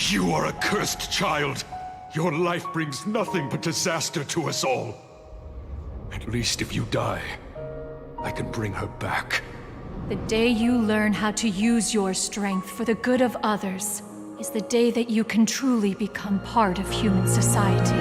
You are a cursed child. Your life brings nothing but disaster to us all. At least if you die, I can bring her back. The day you learn how to use your strength for the good of others is the day that you can truly become part of human society.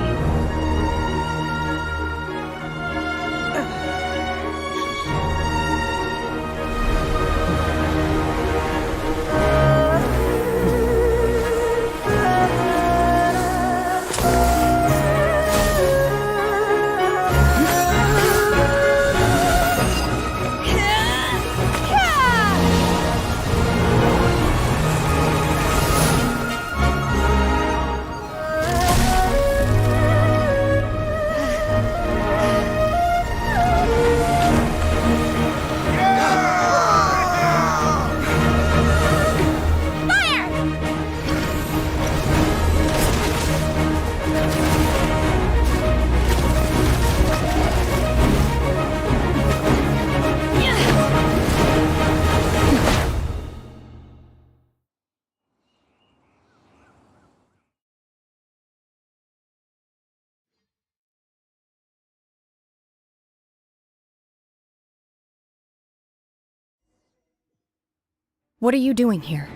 What are you doing here?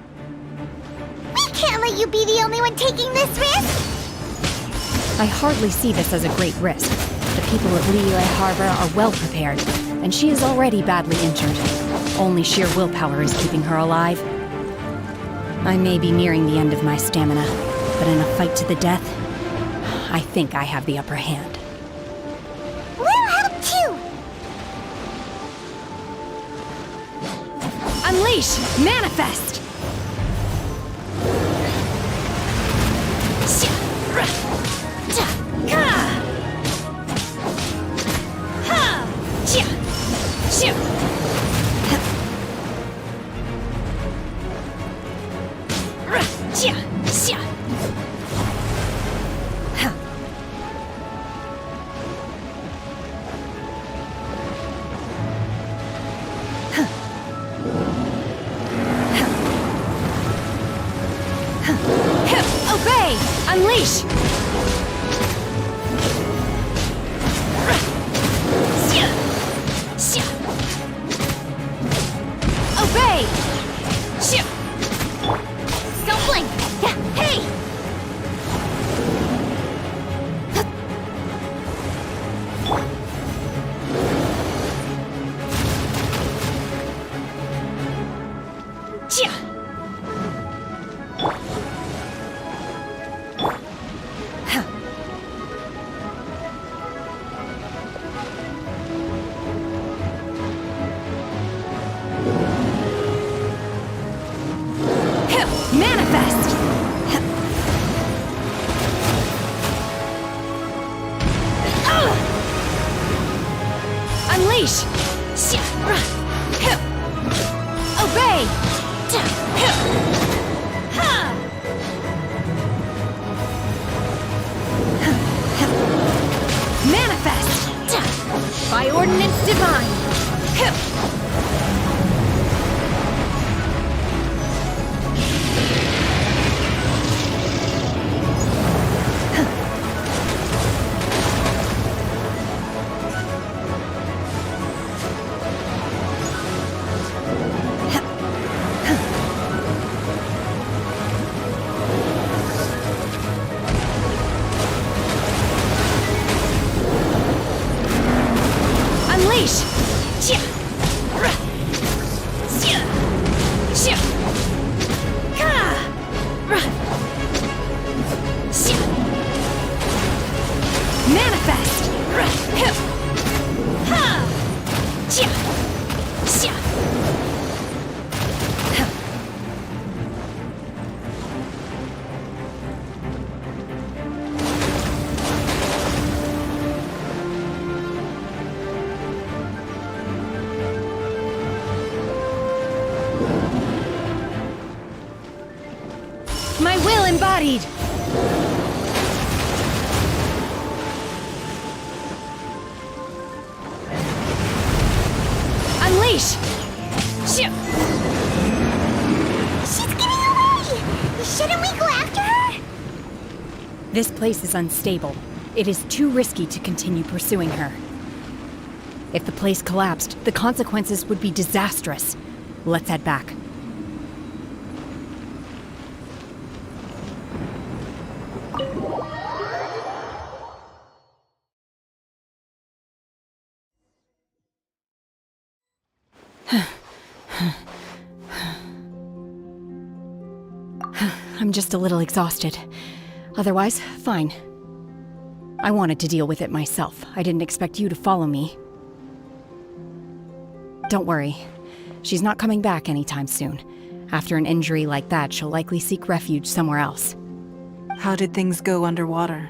We can't let you be the only one taking this risk! I hardly see this as a great risk. The people of Liyue Harbor are well prepared, and she is already badly injured. Only sheer willpower is keeping her alive. I may be nearing the end of my stamina, but in a fight to the death, I think I have the upper hand. We'll help too! Unleash! Manifest! Obey! Unleash! Obey! Don't blink! Hey! Manifest! Unleash! Obey! Manifest! By ordinance divine! Unleash! Manifest! My will embodied! Sheesh! Shit! She's getting away! Shouldn't we go after her? This place is unstable. It is too risky to continue pursuing her. If the place collapsed, the consequences would be disastrous. Let's head back. I'm just a little exhausted. Otherwise, fine. I wanted to deal with it myself. I didn't expect you to follow me. Don't worry. She's not coming back anytime soon. After an injury like that, she'll likely seek refuge somewhere else. How did things go underwater?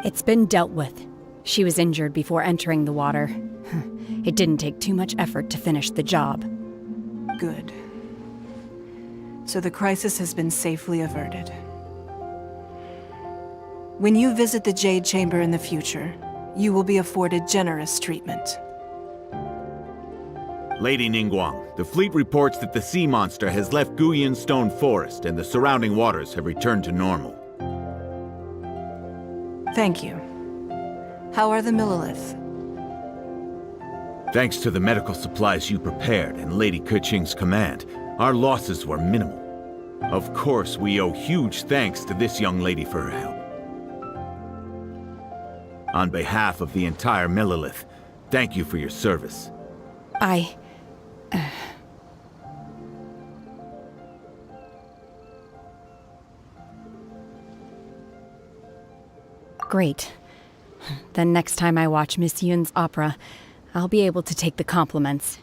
It's been dealt with. She was injured before entering the water. It didn't take too much effort to finish the job. Good. So the crisis has been safely averted. When you visit the Jade Chamber in the future, you will be afforded generous treatment. Lady Ningguang, the fleet reports that the sea monster has left Guyun Stone Forest and the surrounding waters have returned to normal. Thank you. How are the Millilith? Thanks to the medical supplies you prepared and Lady Keqing's command, our losses were minimal. Of course, we owe huge thanks to this young lady for her help. On behalf of the entire Millilith, thank you for your service. Great. Then next time I watch Miss Yun's opera, I'll be able to take the compliments.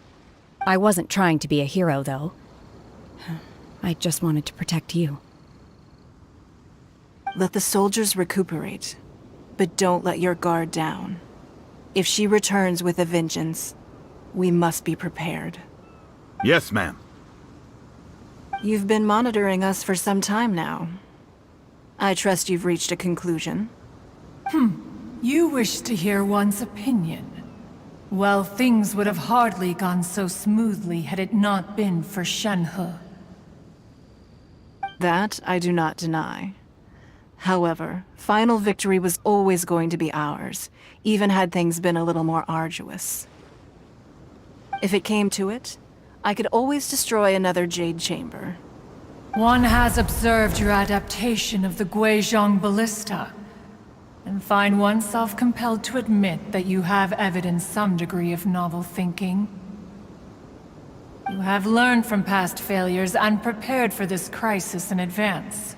I wasn't trying to be a hero, though. I just wanted to protect you. Let the soldiers recuperate, but don't let your guard down. If she returns with a vengeance, we must be prepared. Yes, ma'am. You've been monitoring us for some time now. I trust you've reached a conclusion. You wish to hear one's opinion. Well, things would have hardly gone so smoothly had it not been for Shenhe. That I do not deny. However, final victory was always going to be ours, even had things been a little more arduous. If it came to it, I could always destroy another Jade Chamber. One has observed your adaptation of the Guizhong ballista, and find oneself compelled to admit that you have evidenced some degree of novel thinking. You have learned from past failures and prepared for this crisis in advance.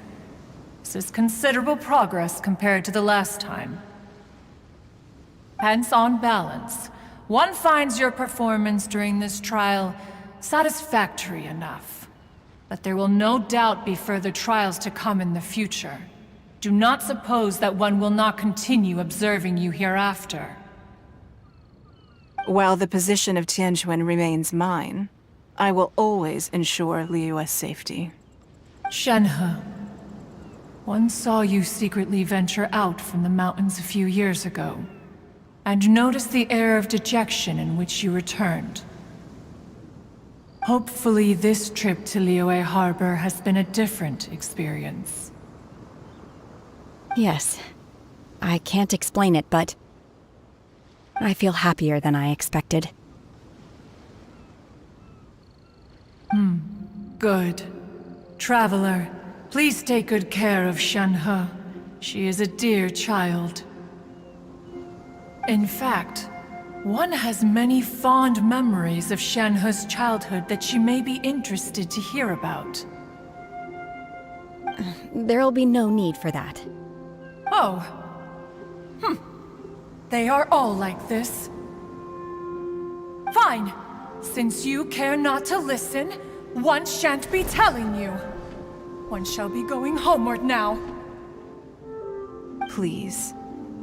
This is considerable progress compared to the last time. Hence, on balance, one finds your performance during this trial satisfactory enough. But there will no doubt be further trials to come in the future. Do not suppose that one will not continue observing you hereafter. While the position of Tianquan remains mine, I will always ensure Liyue's safety. Shenhe, one saw you secretly venture out from the mountains a few years ago, and noticed the air of dejection in which you returned. Hopefully this trip to Liyue Harbor has been a different experience. Yes. I can't explain it, but I feel happier than I expected. Good. Traveler, please take good care of Shenhe. She is a dear child. In fact, one has many fond memories of Shenhe's childhood that she may be interested to hear about. There'll be no need for that. Oh. They are all like this. Fine. Since you care not to listen, one shan't be telling you. One shall be going homeward now. Please,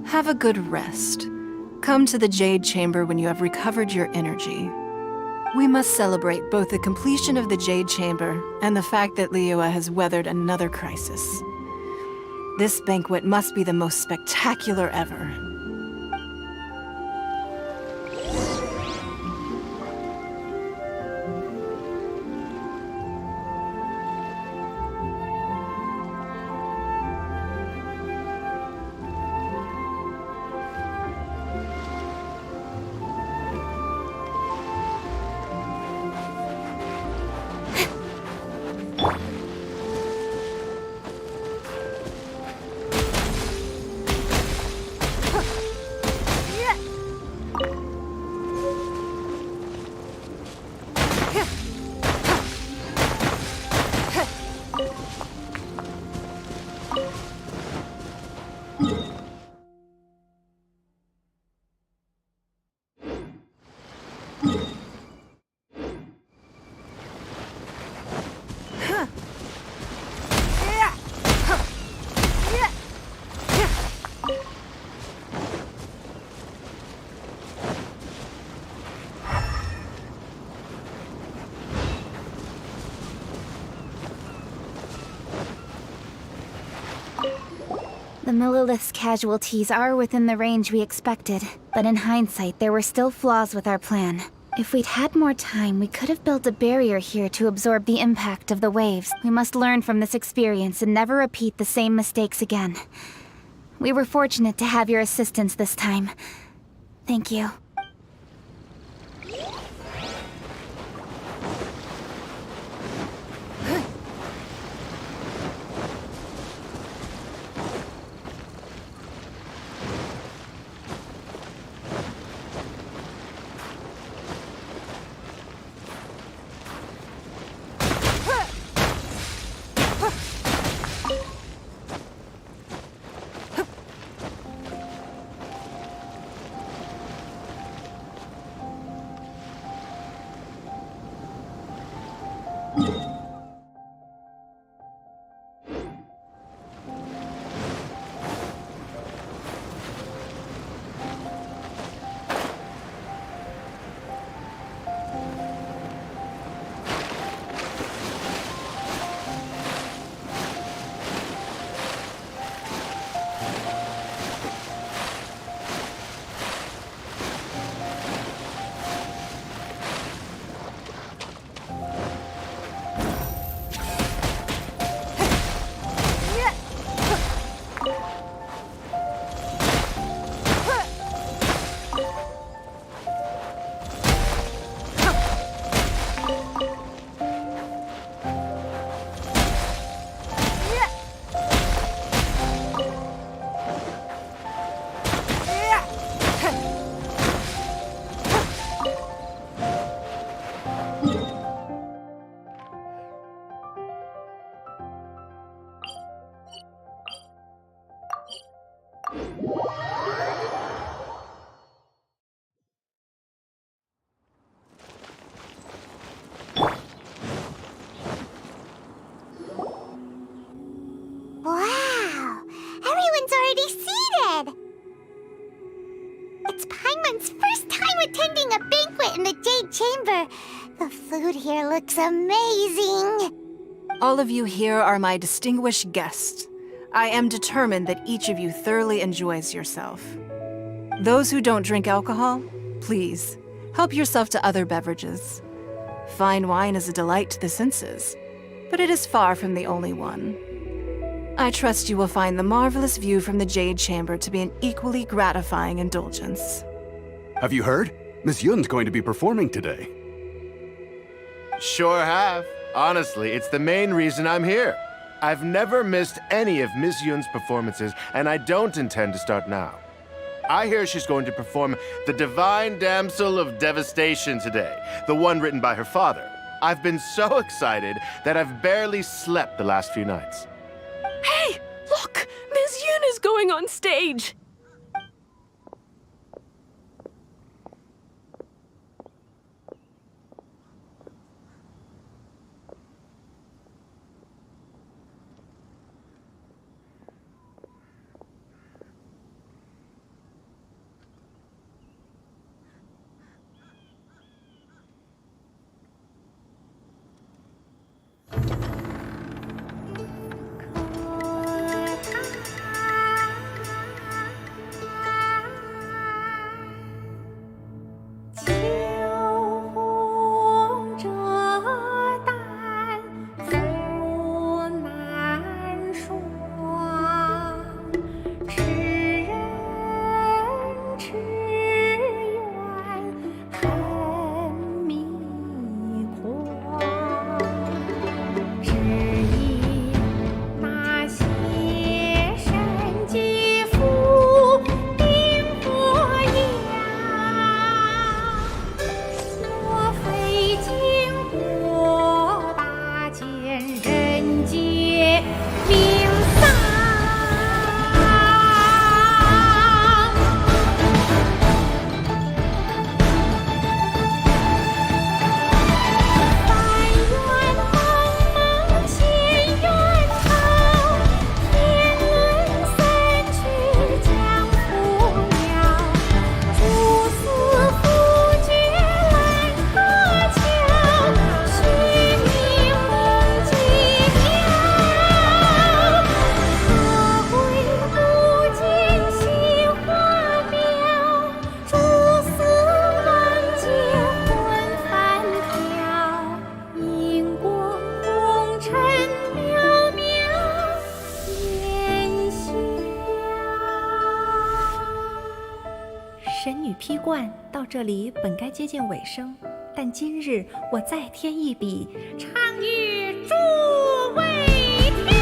have a good rest. Come to the Jade Chamber when you have recovered your energy. We must celebrate both the completion of the Jade Chamber and the fact that Liyue has weathered another crisis. This banquet must be the most spectacular ever. The Millilith's casualties are within the range we expected, but in hindsight, there were still flaws with our plan. If we'd had more time, we could have built a barrier here to absorb the impact of the waves. We must learn from this experience and never repeat the same mistakes again. We were fortunate to have your assistance this time. Thank you. Wow! Everyone's already seated! It's Paimon's first time attending a banquet in the Jade Chamber. The food here looks amazing. All of you here are my distinguished guests. I am determined that each of you thoroughly enjoys yourself. Those who don't drink alcohol, please, help yourself to other beverages. Fine wine is a delight to the senses, but it is far from the only one. I trust you will find the marvelous view from the Jade Chamber to be an equally gratifying indulgence. Have you heard? Miss Yun's going to be performing today. Sure have. Honestly, it's the main reason I'm here. I've never missed any of Miss Yun's performances, and I don't intend to start now. I hear she's going to perform The Divine Damsel of Devastation today, the one written by her father. I've been so excited that I've barely slept the last few nights. Hey, look! Miss Yun is going on stage! 神女披冠到这里本该接近尾声，但今日我再添一笔，唱与诸位听。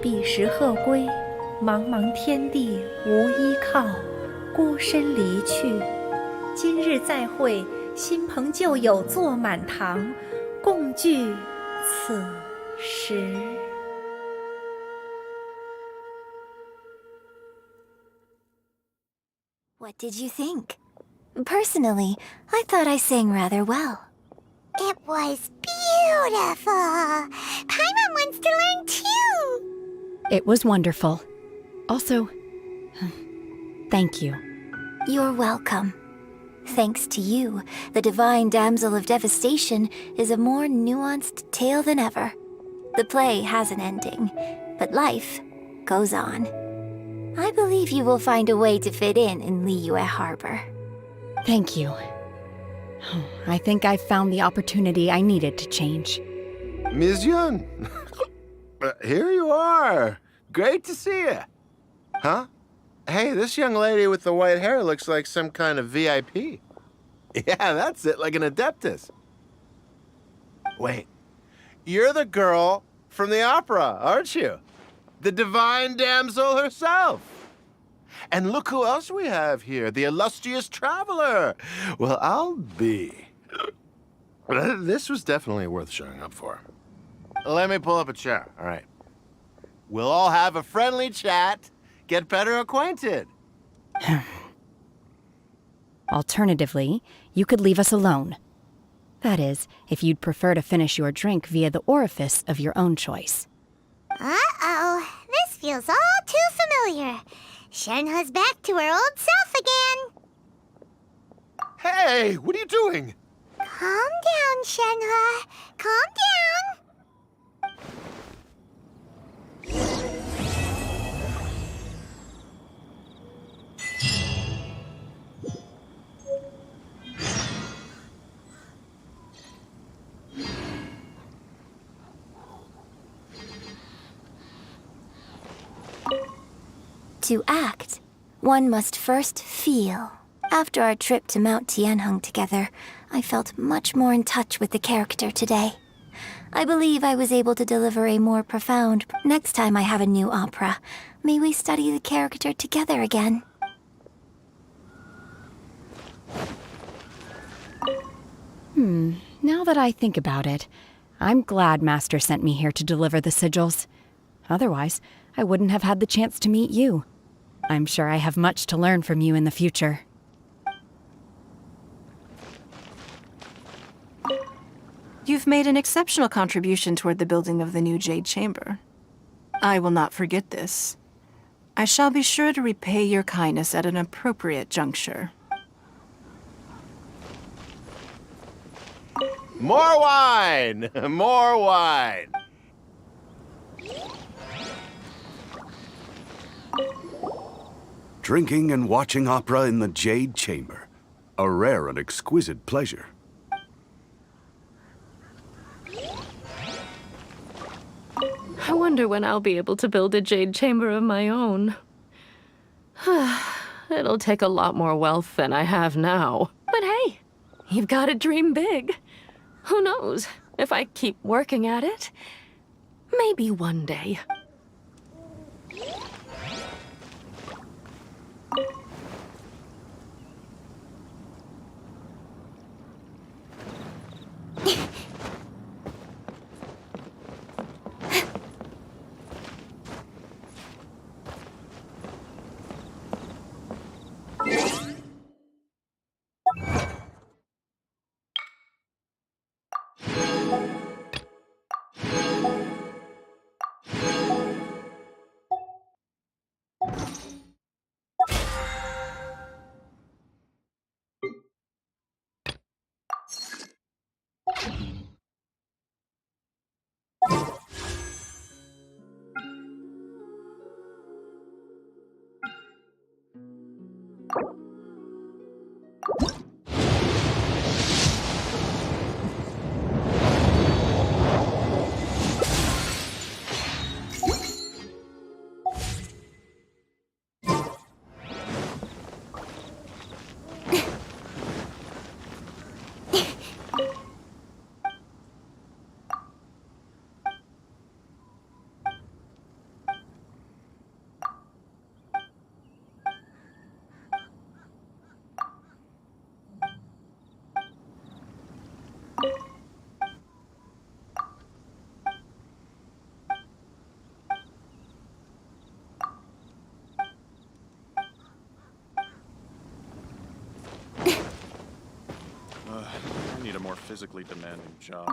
彼时鹤归，茫茫天地无依靠，孤身离去。今日再会，新朋旧友坐满堂，共聚此时。What did you think? Personally, I thought I sang rather well. It was beautiful. Paimon wants to learn too. It was wonderful. Also, thank you. You're welcome. Thanks to you, the Divine Damsel of Devastation is a more nuanced tale than ever. The play has an ending, but life goes on. I believe you will find a way to fit in Liyue Harbor. Thank you. I think I've found the opportunity I needed to change. Ms. Yun, here you are. Great to see you. Huh? Hey, this young lady with the white hair looks like some kind of VIP. Yeah, that's it, like an Adeptus. Wait, you're the girl from the opera, aren't you? The Divine Damsel herself. And look who else we have here, the illustrious traveler. Well, I'll be. This was definitely worth showing up for. Let me pull up a chair, all right. We'll all have a friendly chat, get better acquainted. Alternatively, you could leave us alone. That is, if you'd prefer to finish your drink via the orifice of your own choice. Uh-oh, this feels all too familiar. Shenhua's back to her old self again. Hey, what are you doing? Calm down, Shenhua. Calm down. To act, one must first feel. After our trip to Mount Tianheng together, I felt much more in touch with the character today. I believe I was able to deliver a more profound. Next time I have a new opera, may we study the character together again. Now that I think about it, I'm glad Master sent me here to deliver the sigils. Otherwise, I wouldn't have had the chance to meet you. I'm sure I have much to learn from you in the future. You've made an exceptional contribution toward the building of the new Jade Chamber. I will not forget this. I shall be sure to repay your kindness at an appropriate juncture. More wine! More wine! Drinking and watching opera in the Jade Chamber. A rare and exquisite pleasure. I wonder when I'll be able to build a jade chamber of my own. It'll take a lot more wealth than I have now. But hey, you've got to dream big. Who knows? If I keep working at it, maybe one day. more physically demanding job.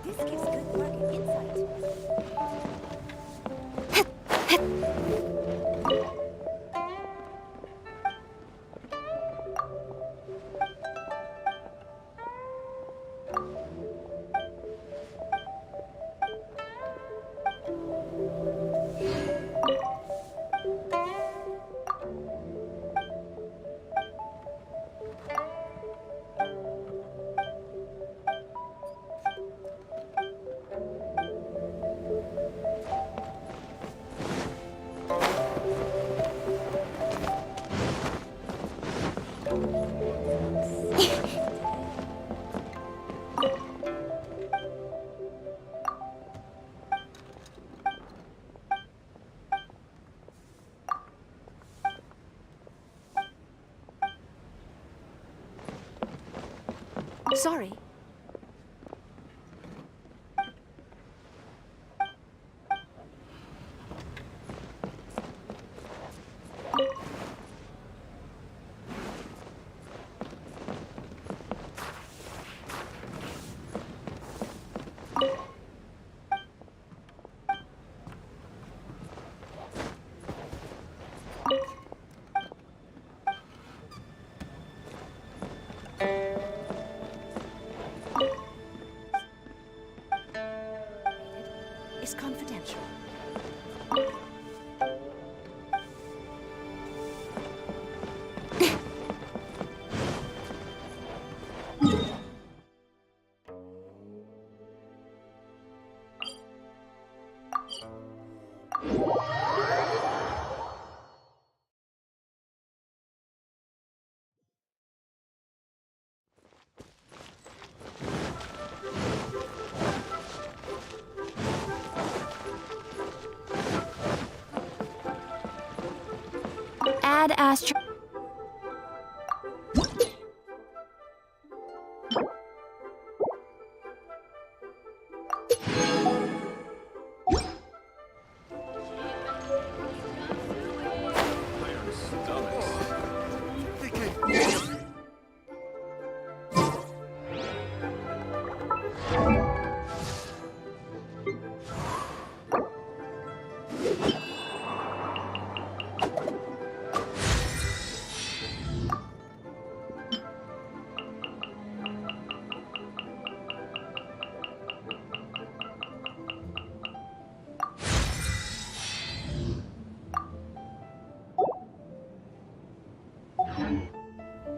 This gives good market insight. Sorry. Is confidential. Add astro.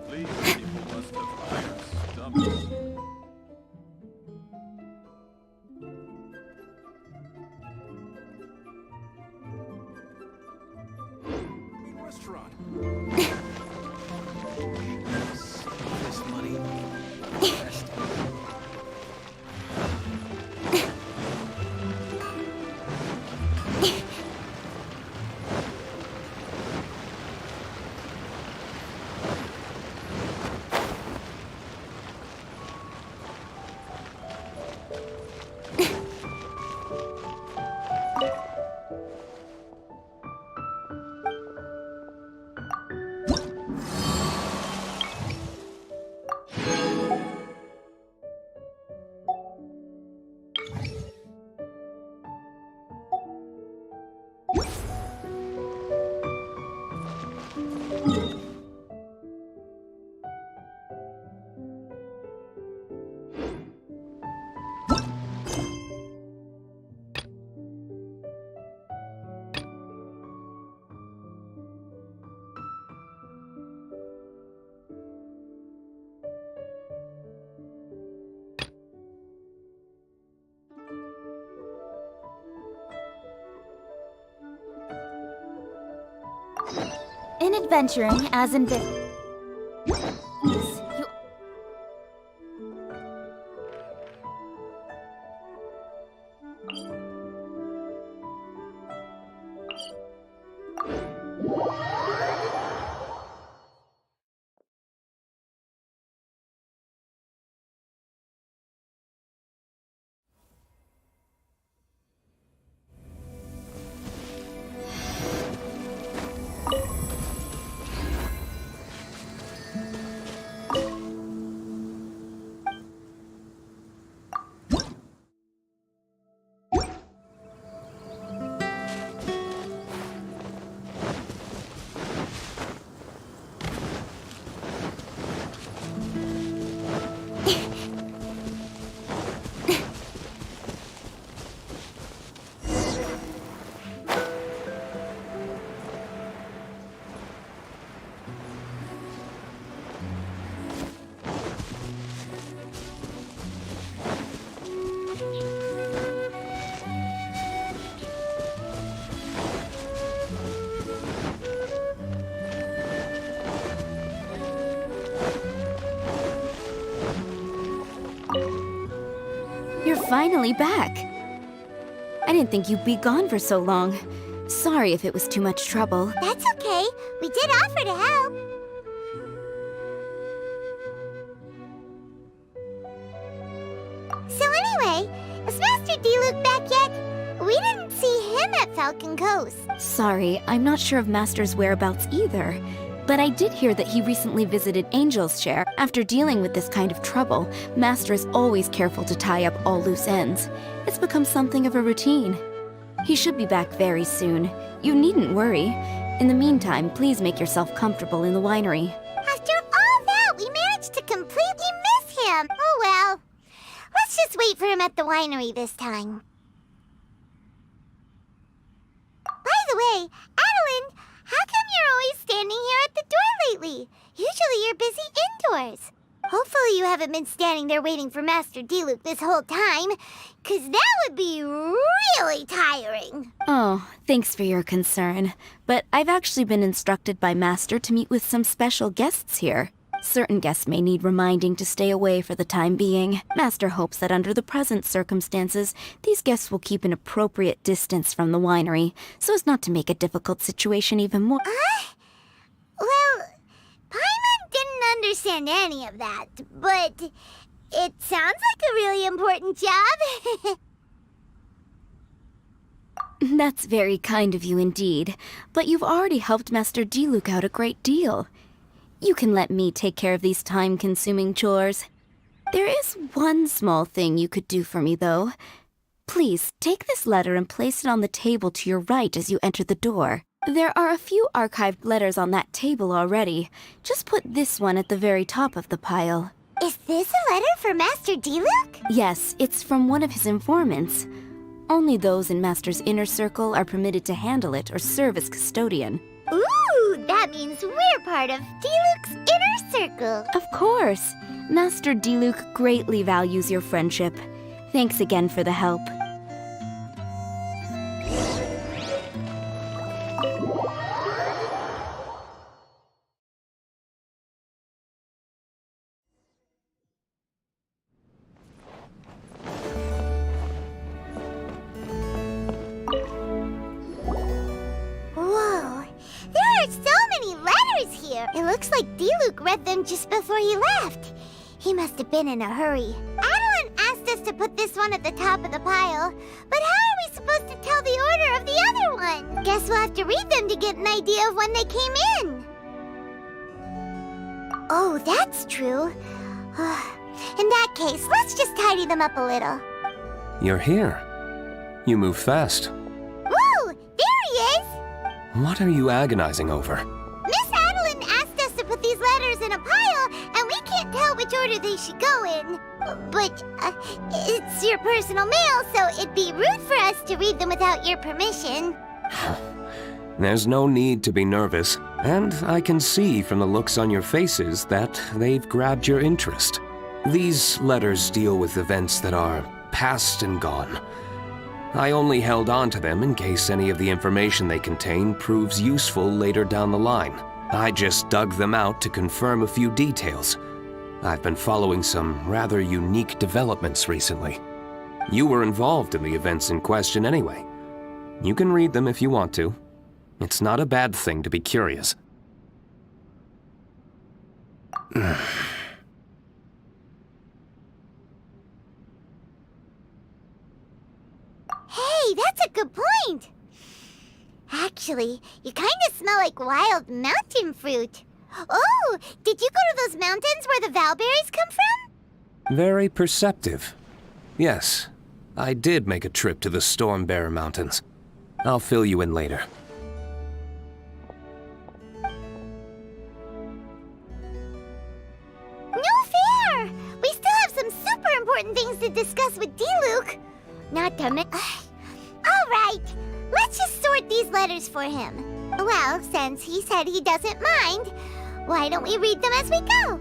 These people must have iron stomachs. Restaurant. This money. adventuring as in You're finally back. I didn't think you'd be gone for so long. Sorry if it was too much trouble. That's okay. We did offer to help. So anyway, is Master D-Luke back yet? We didn't see him at Falcon Coast. Sorry, I'm not sure of Master's whereabouts either. But I did hear that he recently visited Angel's Share. After dealing with this kind of trouble, Master is always careful to tie up all loose ends. It's become something of a routine. He should be back very soon. You needn't worry. In the meantime, please make yourself comfortable in the winery. After all that, we managed to completely miss him. Oh well. Let's just wait for him at the winery this time. By the way, Adeline, how come you're always standing here at the door lately? Usually you're busy indoors. Hopefully you haven't been standing there waiting for Master D-Luke this whole time, 'cause that would be really tiring. Oh, thanks for your concern. But I've actually been instructed by Master to meet with some special guests here. Certain guests may need reminding to stay away for the time being. Master hopes that under the present circumstances, these guests will keep an appropriate distance from the winery, so as not to make a difficult situation even more— Well, Paimon didn't understand any of that, but it sounds like a really important job. That's very kind of you indeed, but you've already helped Master D-Luke out a great deal. You can let me take care of these time-consuming chores. There is one small thing you could do for me, though. Please, take this letter and place it on the table to your right as you enter the door. There are a few archived letters on that table already. Just put this one at the very top of the pile. Is this a letter for Master D-Luke? Yes, it's from one of his informants. Only those in Master's inner circle are permitted to handle it or serve as custodian. Ooh, that means we're part of D-Luke's inner circle. Of course. Master D-Luke greatly values your friendship. Thanks again for the help. It looks like D-Luke read them just before he left. He must have been in a hurry. Adeline asked us to put this one at the top of the pile, but how are we supposed to tell the order of the other one? Guess we'll have to read them to get an idea of when they came in. Oh, that's true. In that case, let's just tidy them up a little. You're here. You move fast. Woo! There he is! What are you agonizing over? Miss Adeline asked us to put these letters in a pile, and we can't tell which order they should go in. But it's your personal mail, so it'd be rude for us to read them without your permission. There's no need to be nervous, and I can see from the looks on your faces that they've grabbed your interest. These letters deal with events that are past and gone. I only held on to them in case any of the information they contain proves useful later down the line. I just dug them out to confirm a few details. I've been following some rather unique developments recently. You were involved in the events in question anyway. You can read them if you want to. It's not a bad thing to be curious. Hey, that's a good point! Actually, you kind of smell like wild mountain fruit. Oh, did you go to those mountains where the valberries come from? Very perceptive. Yes, I did make a trip to the Stormbearer Mountains. I'll fill you in later. No fair! We still have some super important things to discuss with D-Luke. Not to Alright, let's just sort these letters for him. Well, since he said he doesn't mind, why don't we read them as we go?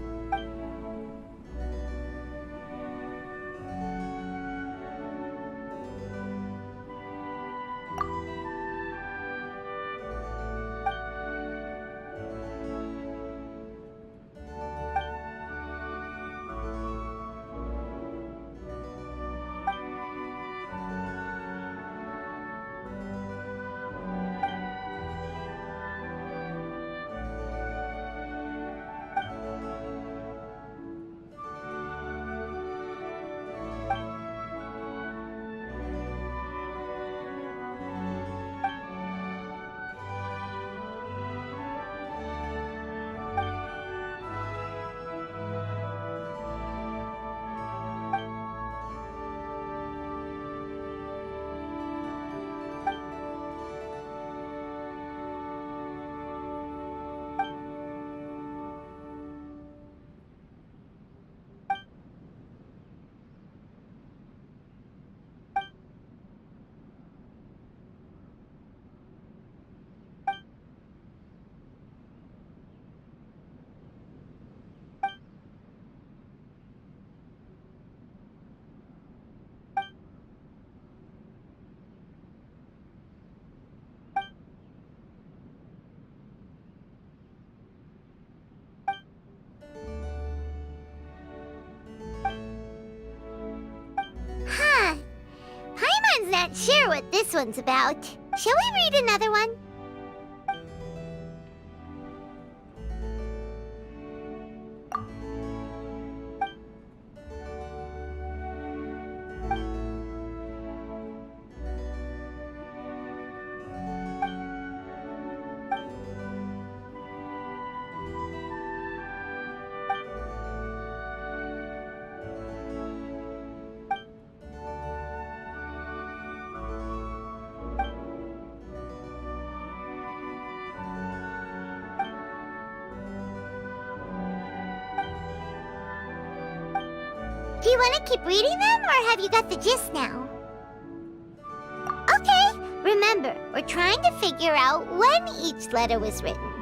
Not sure what this one's about. Shall we read another one? Do you want to keep reading them, or have you got the gist now? Okay, remember, we're trying to figure out when each letter was written.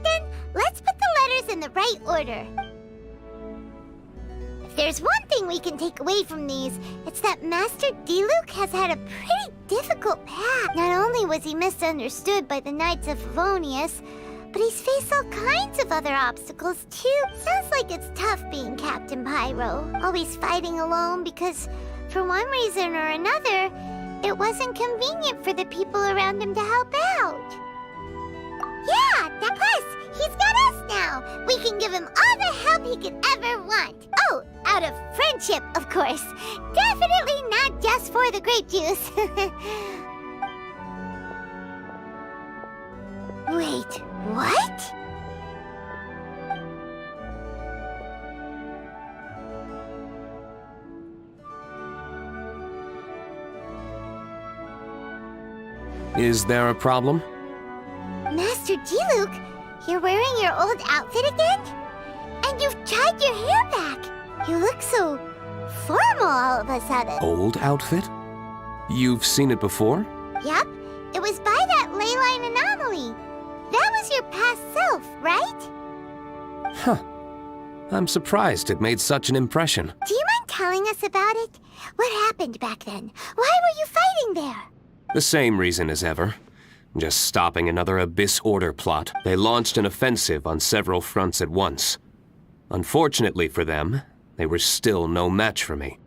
Then, let's put the letters in the right order. If there's one thing we can take away from these, it's that Master D-Luke has had a pretty difficult path. Not only was he misunderstood by the Knights of Favonius, but he's faced all kinds of other obstacles too. Sounds like it's tough being Captain Pyro, always fighting alone because, for one reason or another, it wasn't convenient for the people around him to help out. Yeah, plus, he's got us now. We can give him all the help he could ever want. Oh, Out of friendship, of course. Definitely not just for the grape juice. Wait, what? Is there a problem? Master Diluc, you're wearing your old outfit again? And you've tied your hair back. You look so formal all of a sudden. Old outfit? You've seen it before? Yep, it was by that ley line anomaly. That was your past self, right? Huh. I'm surprised it made such an impression. Do you mind telling us about it? What happened back then? Why were you fighting there? The same reason as ever. Just stopping another Abyss Order plot. They launched an offensive on several fronts at once. Unfortunately for them, they were still no match for me.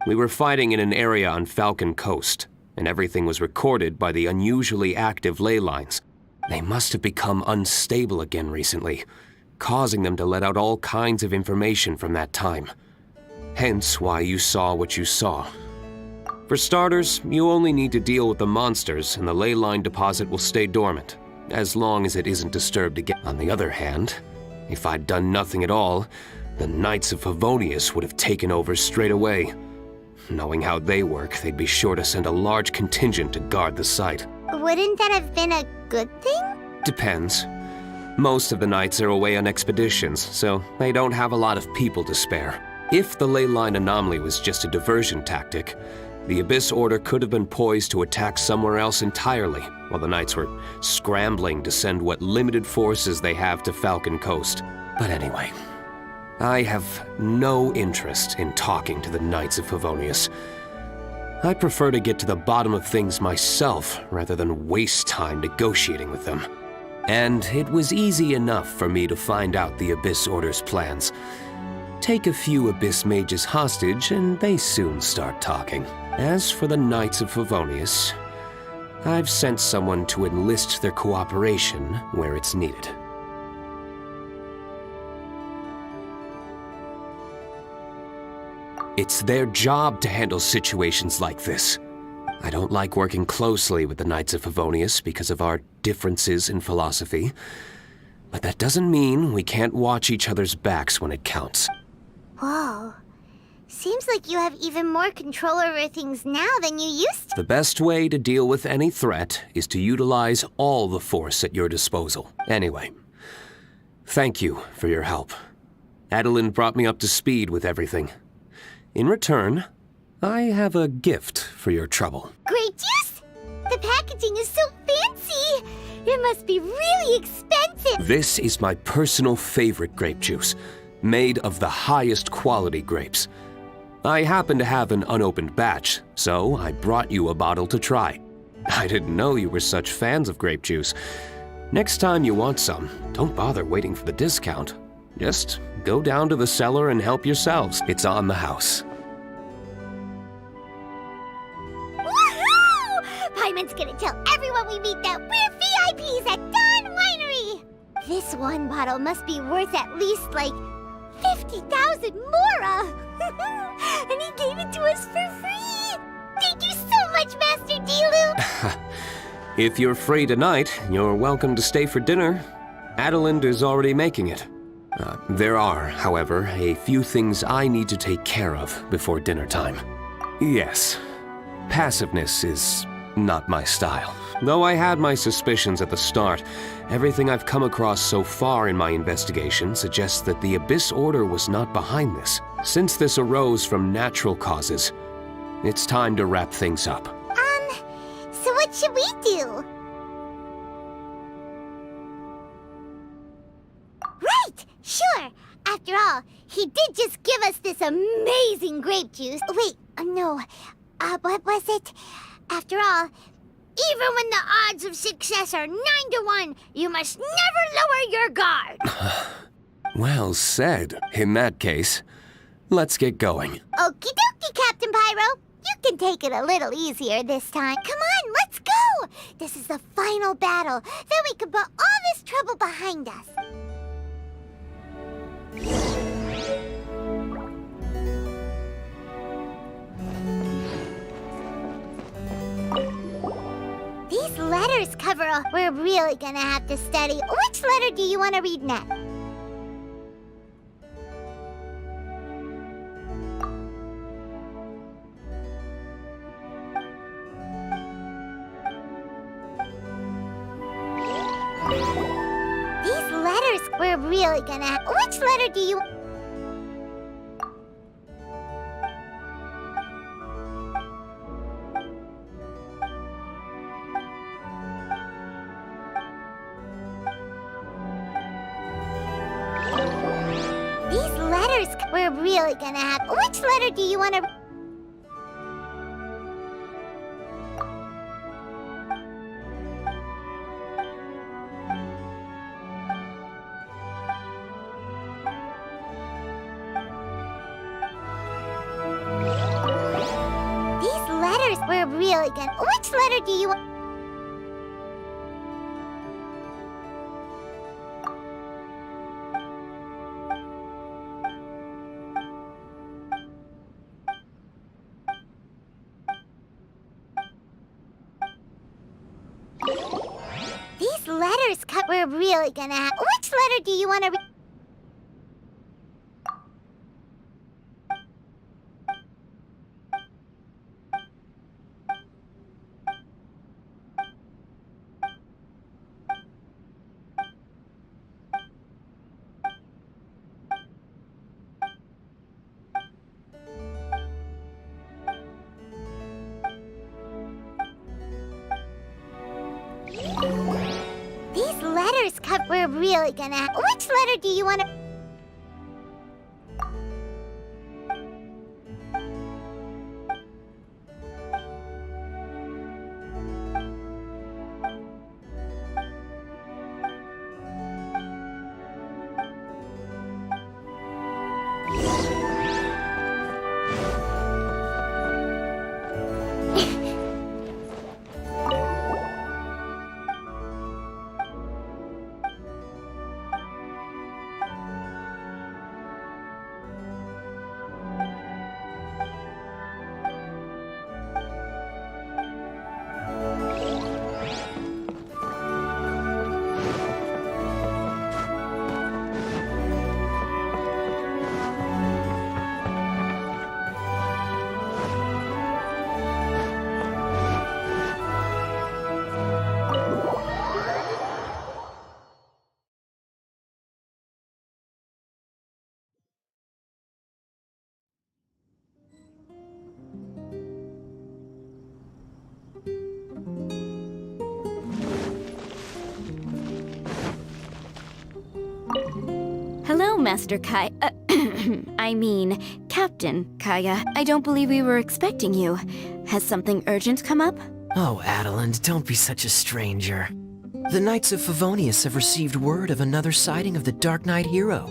We were fighting in an area on Falcon Coast, and everything was recorded by the unusually active ley lines. They must have become unstable again recently, causing them to let out all kinds of information from that time. Hence why you saw what you saw. For starters, you only need to deal with the monsters and the ley line deposit will stay dormant, as long as it isn't disturbed again. On the other hand, if I'd done nothing at all, the Knights of Favonius would have taken over straight away. Knowing how they work, they'd be sure to send a large contingent to guard the site. Wouldn't that have been a good thing? Depends. Most of the Knights are away on expeditions, so they don't have a lot of people to spare. If the ley line anomaly was just a diversion tactic, the Abyss Order could have been poised to attack somewhere else entirely, while the Knights were scrambling to send what limited forces they have to Falcon Coast. But anyway, I have no interest in talking to the Knights of Favonius. I prefer to get to the bottom of things myself, rather than waste time negotiating with them. And it was easy enough for me to find out the Abyss Order's plans. Take a few Abyss Mages hostage, and they soon start talking. As for the Knights of Favonius, I've sent someone to enlist their cooperation where it's needed. It's their job to handle situations like this. I don't like working closely with the Knights of Favonius because of our differences in philosophy, but that doesn't mean we can't watch each other's backs when it counts. Whoa. Seems like you have even more control over things now than you used to. The best way to deal with any threat is to utilize all the force at your disposal. Anyway, thank you for your help. Adeline brought me up to speed with everything. In return, I have a gift for your trouble. Grape juice? The packaging is so fancy! It must be really expensive! This is my personal favorite grape juice, made of the highest quality grapes. I happen to have an unopened batch, so I brought you a bottle to try. I didn't know you were such fans of grape juice. Next time you want some, don't bother waiting for the discount. Just go down to the cellar and help yourselves. It's on the house. Woohoo! Paimon's gonna tell everyone we meet that we're VIPs at Dawn Winery! This one bottle must be worth at least, like, 50,000 mora! And he gave it to us for free! Thank you so much, Master Diluc! If you're free tonight, you're welcome to stay for dinner. Adeline is already making it. There are, however, a few things I need to take care of before dinner time. Yes, passiveness is not my style. Though I had my suspicions at the start, everything I've come across so far in my investigation suggests that the Abyss Order was not behind this. Since this arose from natural causes, it's time to wrap things up. So what should we do? Right! Sure! After all, he did just give us this amazing grape juice. Wait, no. What was it? After all, even when the odds of success are 9 to 1, you must never lower your guard! Well said. In that case, let's get going. Okie dokie, Captain Pyro. You can take it a little easier this time. Come on, let's go! This is the final battle. Then we can put all this trouble behind us. letters cover all. We're really gonna have to study. Which letter do you want to read next? These letters, we're really gonna... Which letter do you... These letters, we're really gonna have... Which letter do you want to... These letters, we're really gonna... Which letter do you want... These letters we're really gonna have... Which letter do you want to... These letters we're really gonna have... Which letter do you want to... Hello, Master Kai. I mean, Captain Kaya. I don't believe we were expecting you. Has something urgent come up? Oh, Adeland, don't be such a stranger. The Knights of Favonius have received word of another sighting of the Dark Knight hero.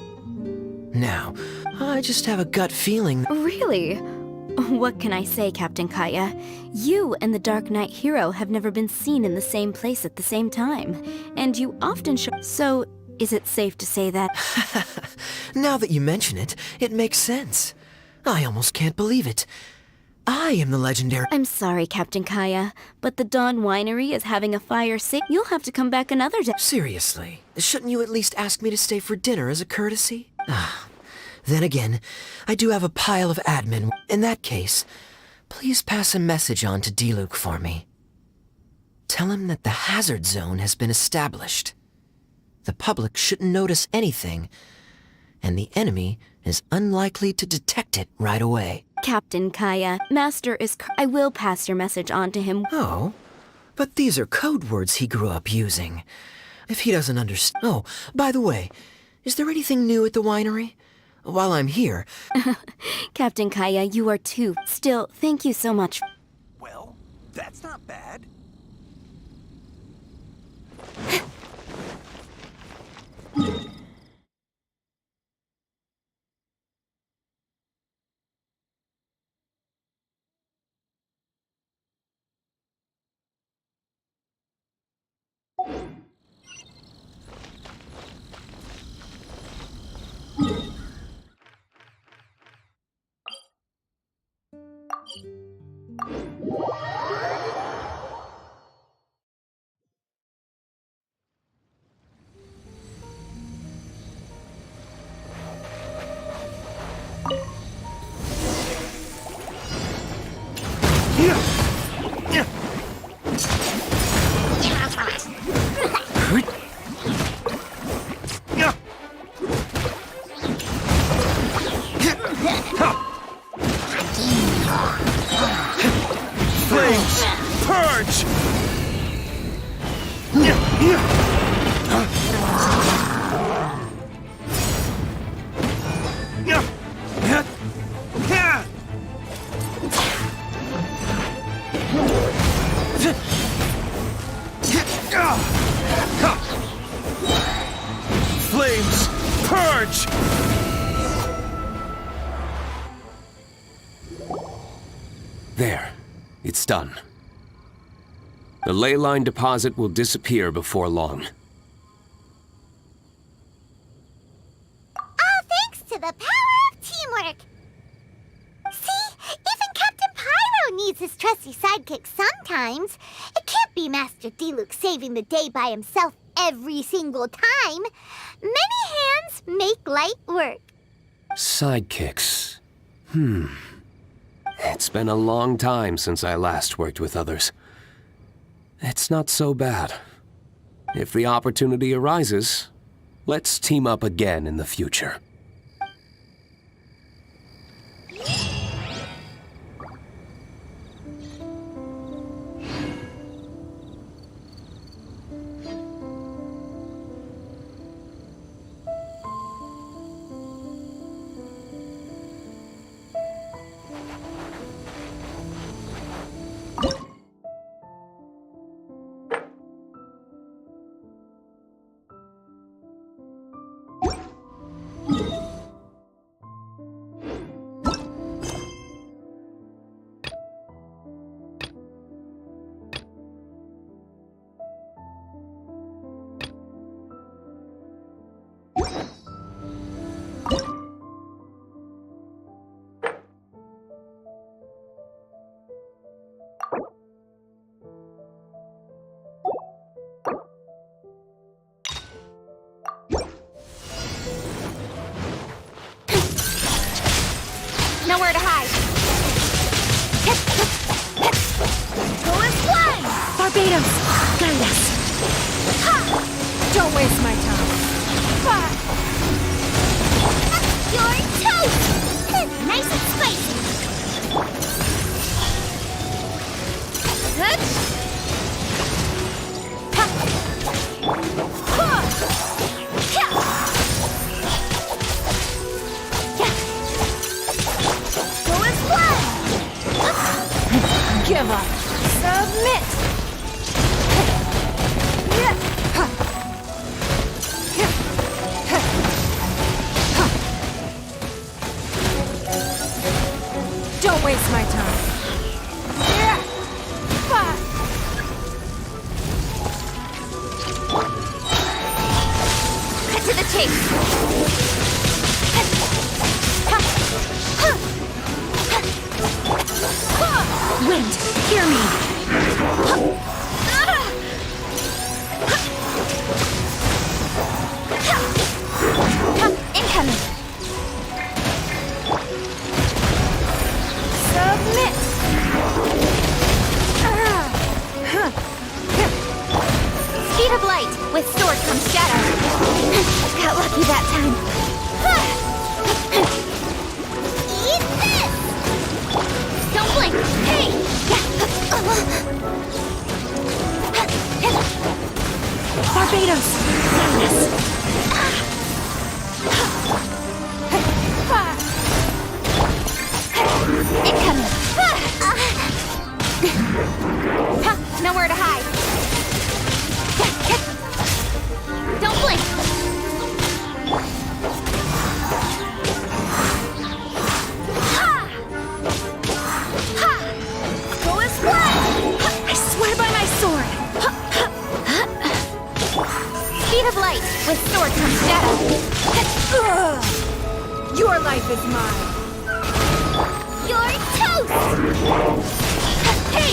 Now, I just have a gut feeling... Really? What can I say, Captain Kaya? You and the Dark Knight hero have never been seen in the same place at the same time, and you often show... So, is it safe to say that... Now that you mention it, it makes sense. I almost can't believe it. I am the legendary... I'm sorry, Captain Kaya, but the Dawn Winery is having a fire sale. You'll have to come back another day. Seriously, shouldn't you at least ask me to stay for dinner as a courtesy? Then again, I do have a pile of admin. In that case, please pass a message on to Diluc for me. Tell him that the hazard zone has been established. The public shouldn't notice anything, and the enemy is unlikely to detect it right away. Captain Kaya, Master is... I will pass your message on to him. Oh, but these are code words he grew up using. If he doesn't understand... Oh, by the way, is there anything new at the winery? While I'm here... Captain Kaya, you are too. Still, thank you so much. Well, that's not bad. charge! There. It's done. The ley line deposit will disappear before long. All thanks to the power of teamwork. See, even Captain Pyro needs his trusty sidekick sometimes. It can't be Master Diluc saving the day by himself every single time. Many hands make light work. Sidekicks. It's been a long time since I last worked with others. It's not so bad. If the opportunity arises, let's team up again in the future. Nowhere to hide. Go and fly! Barbados, guide us. Ha! Don't waste my time. You're toast! Nice and spicy. Good. Give up. Submit. Don't waste my time. Cut to the chase. Wind, hear me! Incoming! Submit! Speed of light! With sword comes shadow! Got lucky that time. Eat this! Don't blink! Hey! Barbados! Yes! Incoming! Nowhere to hide! Don't blink! I swear by my sword! Speed of light! With sword comes shadow! Your life is mine! You're toast! Hey!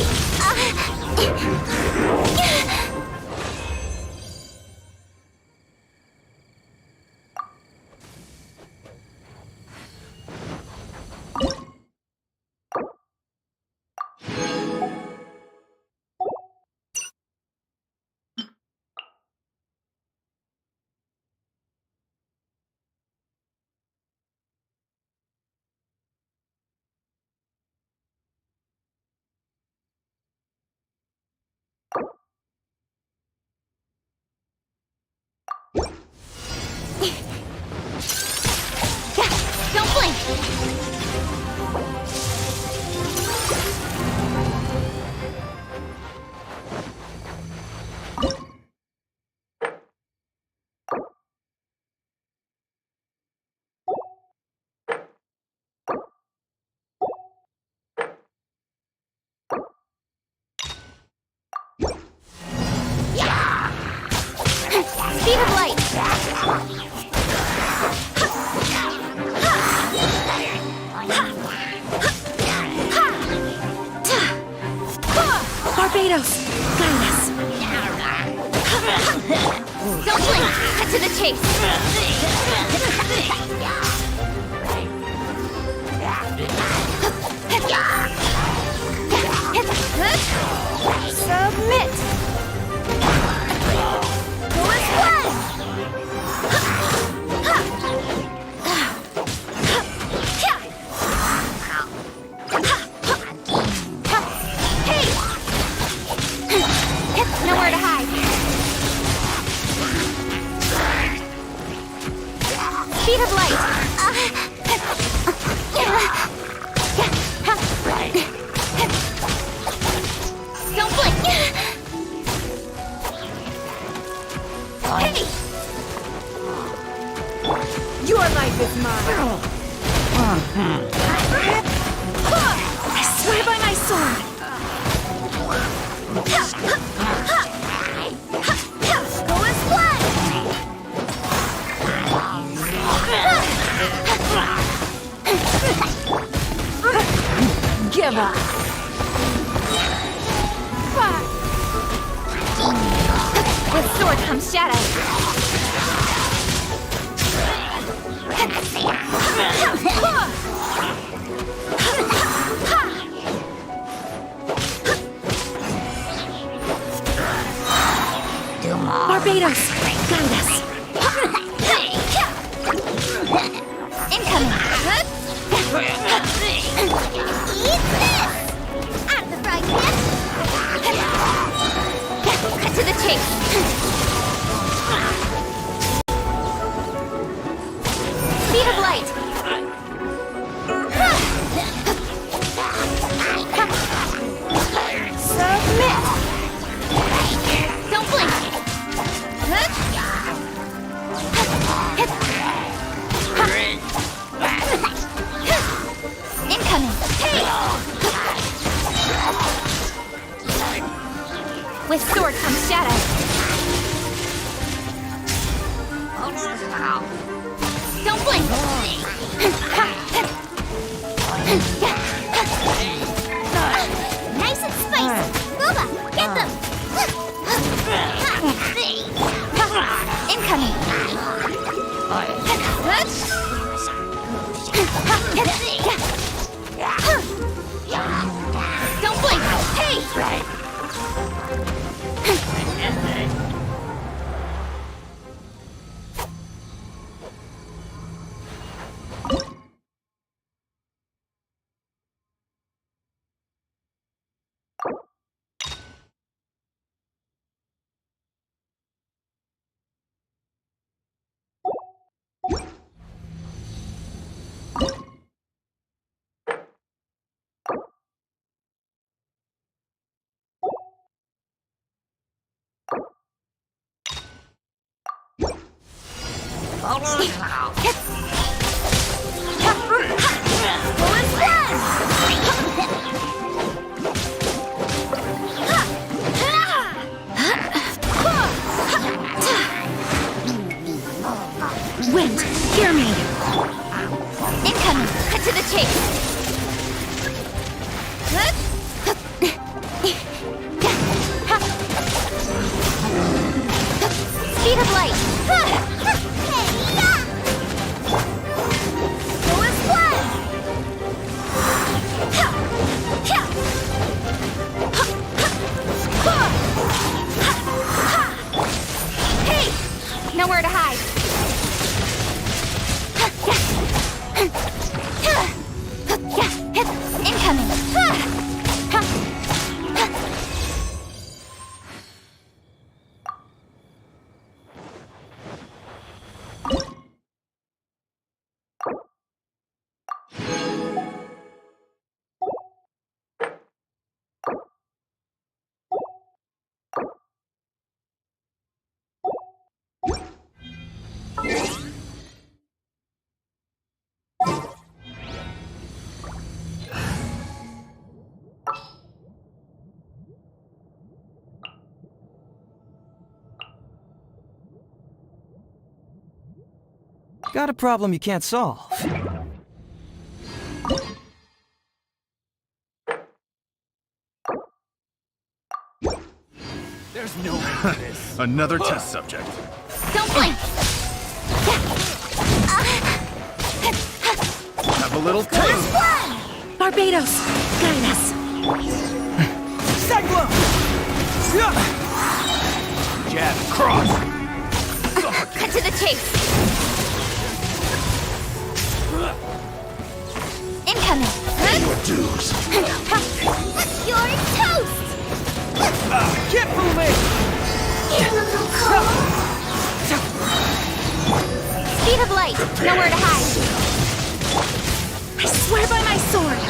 Don't blink! Speed of light! Barbados, guide us. Don't blink! Cut to the chase! Submit! Coolest one! Hey! Nowhere to hide. Speed of light! Don't blink! Hey! Your life is mine. I swear by my sword. Coolest one! Give up. With sword comes shadow. Barbados, guide us. Incoming. Eat this! Out of the frying pan. Cut to the chase. Speed of light. Submit. Don't blink. Incoming. Hey! With sword comes shadow. Don't blink. Nice and spicy. Booba, get them. Incoming. Don't blink. Hey! Wind, hear me. Incoming. Cut to the chase. Speed of light. Coolest one. Hey! Nowhere to hide. Got a problem you can't solve. There's no way for this. Another test subject. Don't blink! Have a little taste. Barbados, guide us. Cyclone! Jab, cross. Cut to the chase. Incoming. Your dues. You're toast! Get moving! Speed of light, nowhere to hide. I swear by my sword.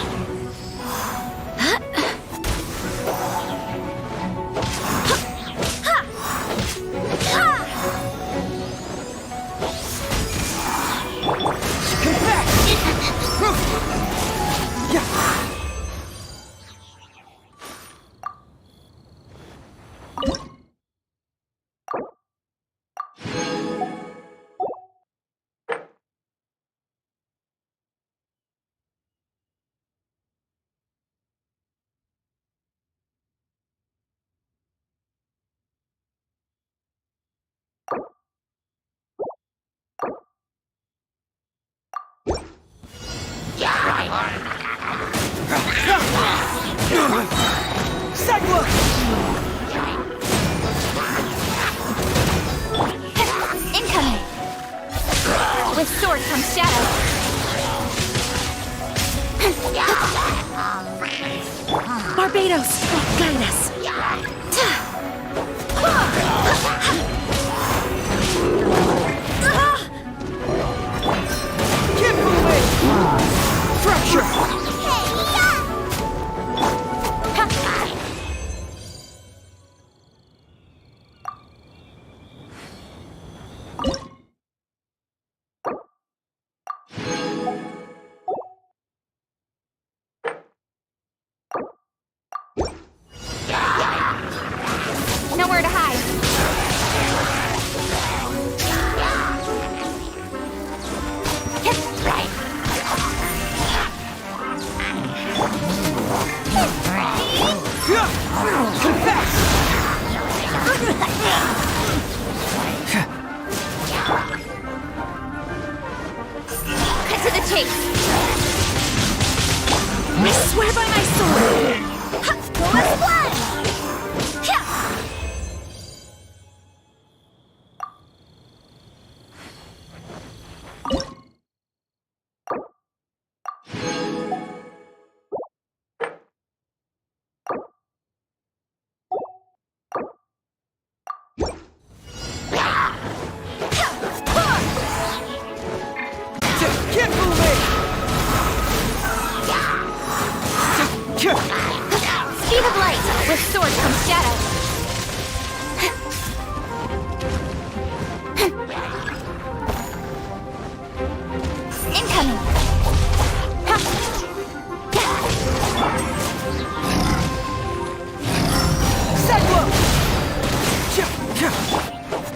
Cyclone! Incoming. With sword comes shadow. Barbados, guide us. Get moving! Fracture! Nowhere to hide. Cut to the chase. I swear by my sword. Go as one. Get moving! Speed of light. With sword comes shadow. Incoming. Cyclone!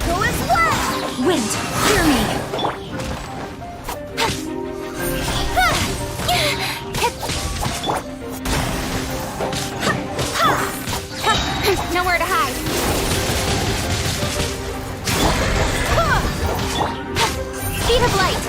Go as one. Wind, hear me. Nowhere to hide. Speed of light.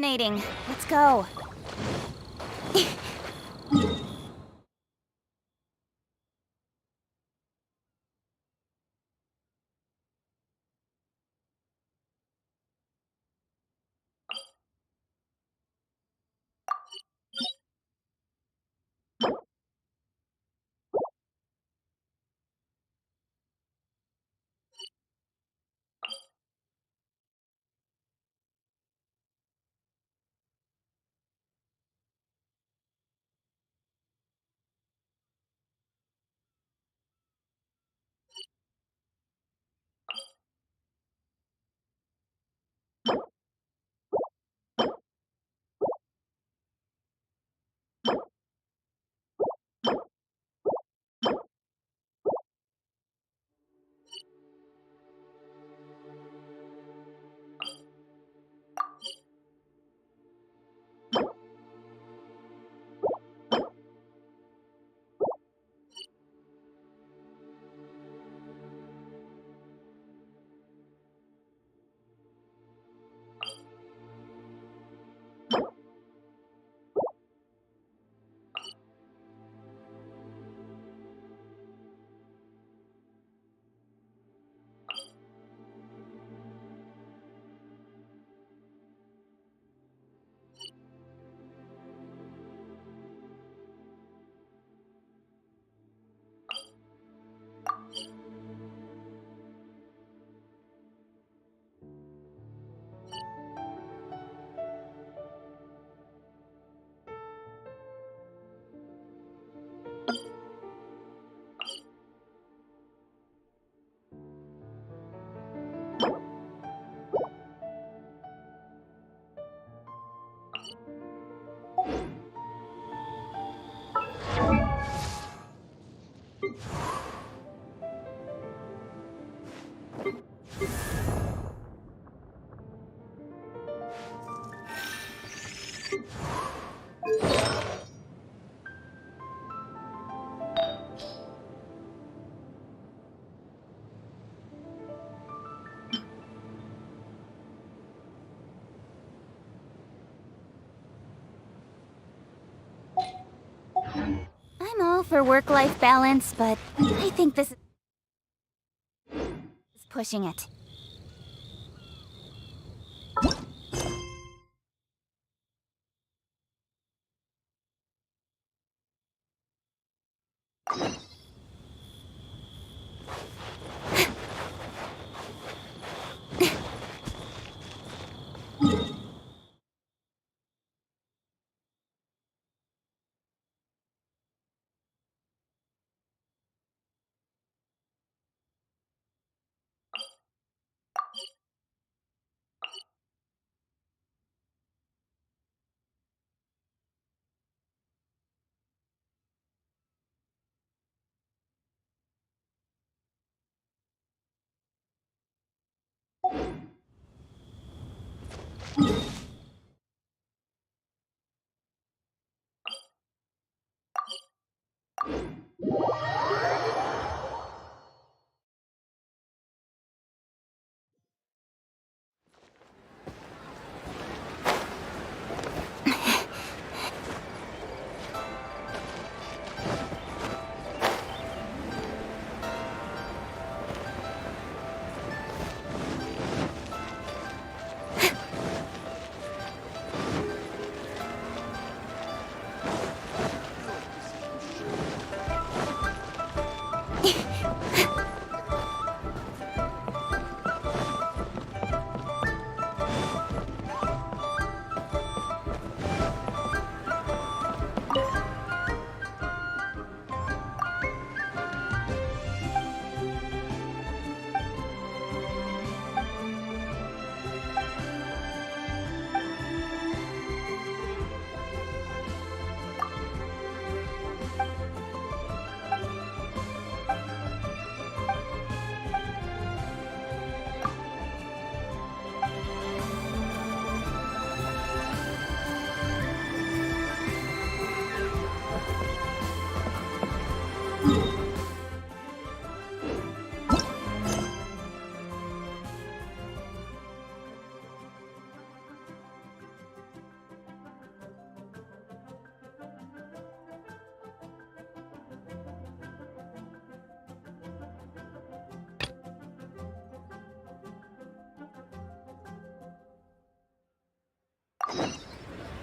fascinating. Let's go. I'm all for work-life balance, but I think this is pushing it.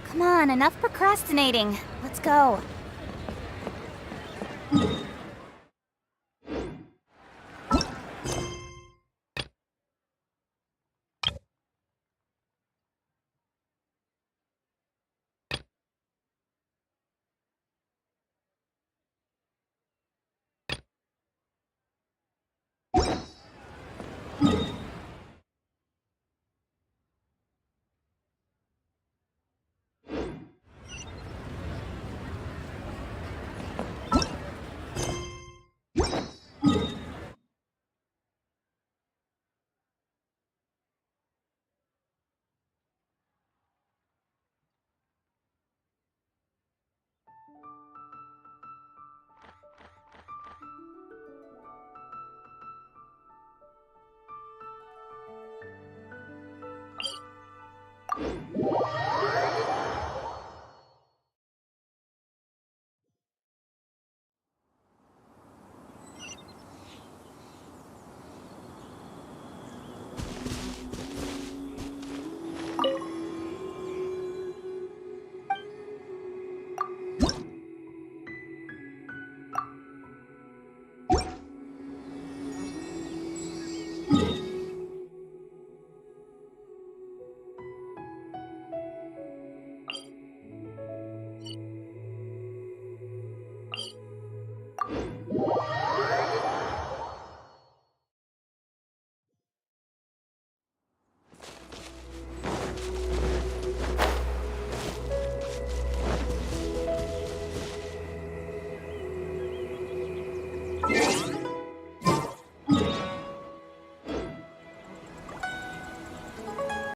Come on, enough procrastinating. Let's go.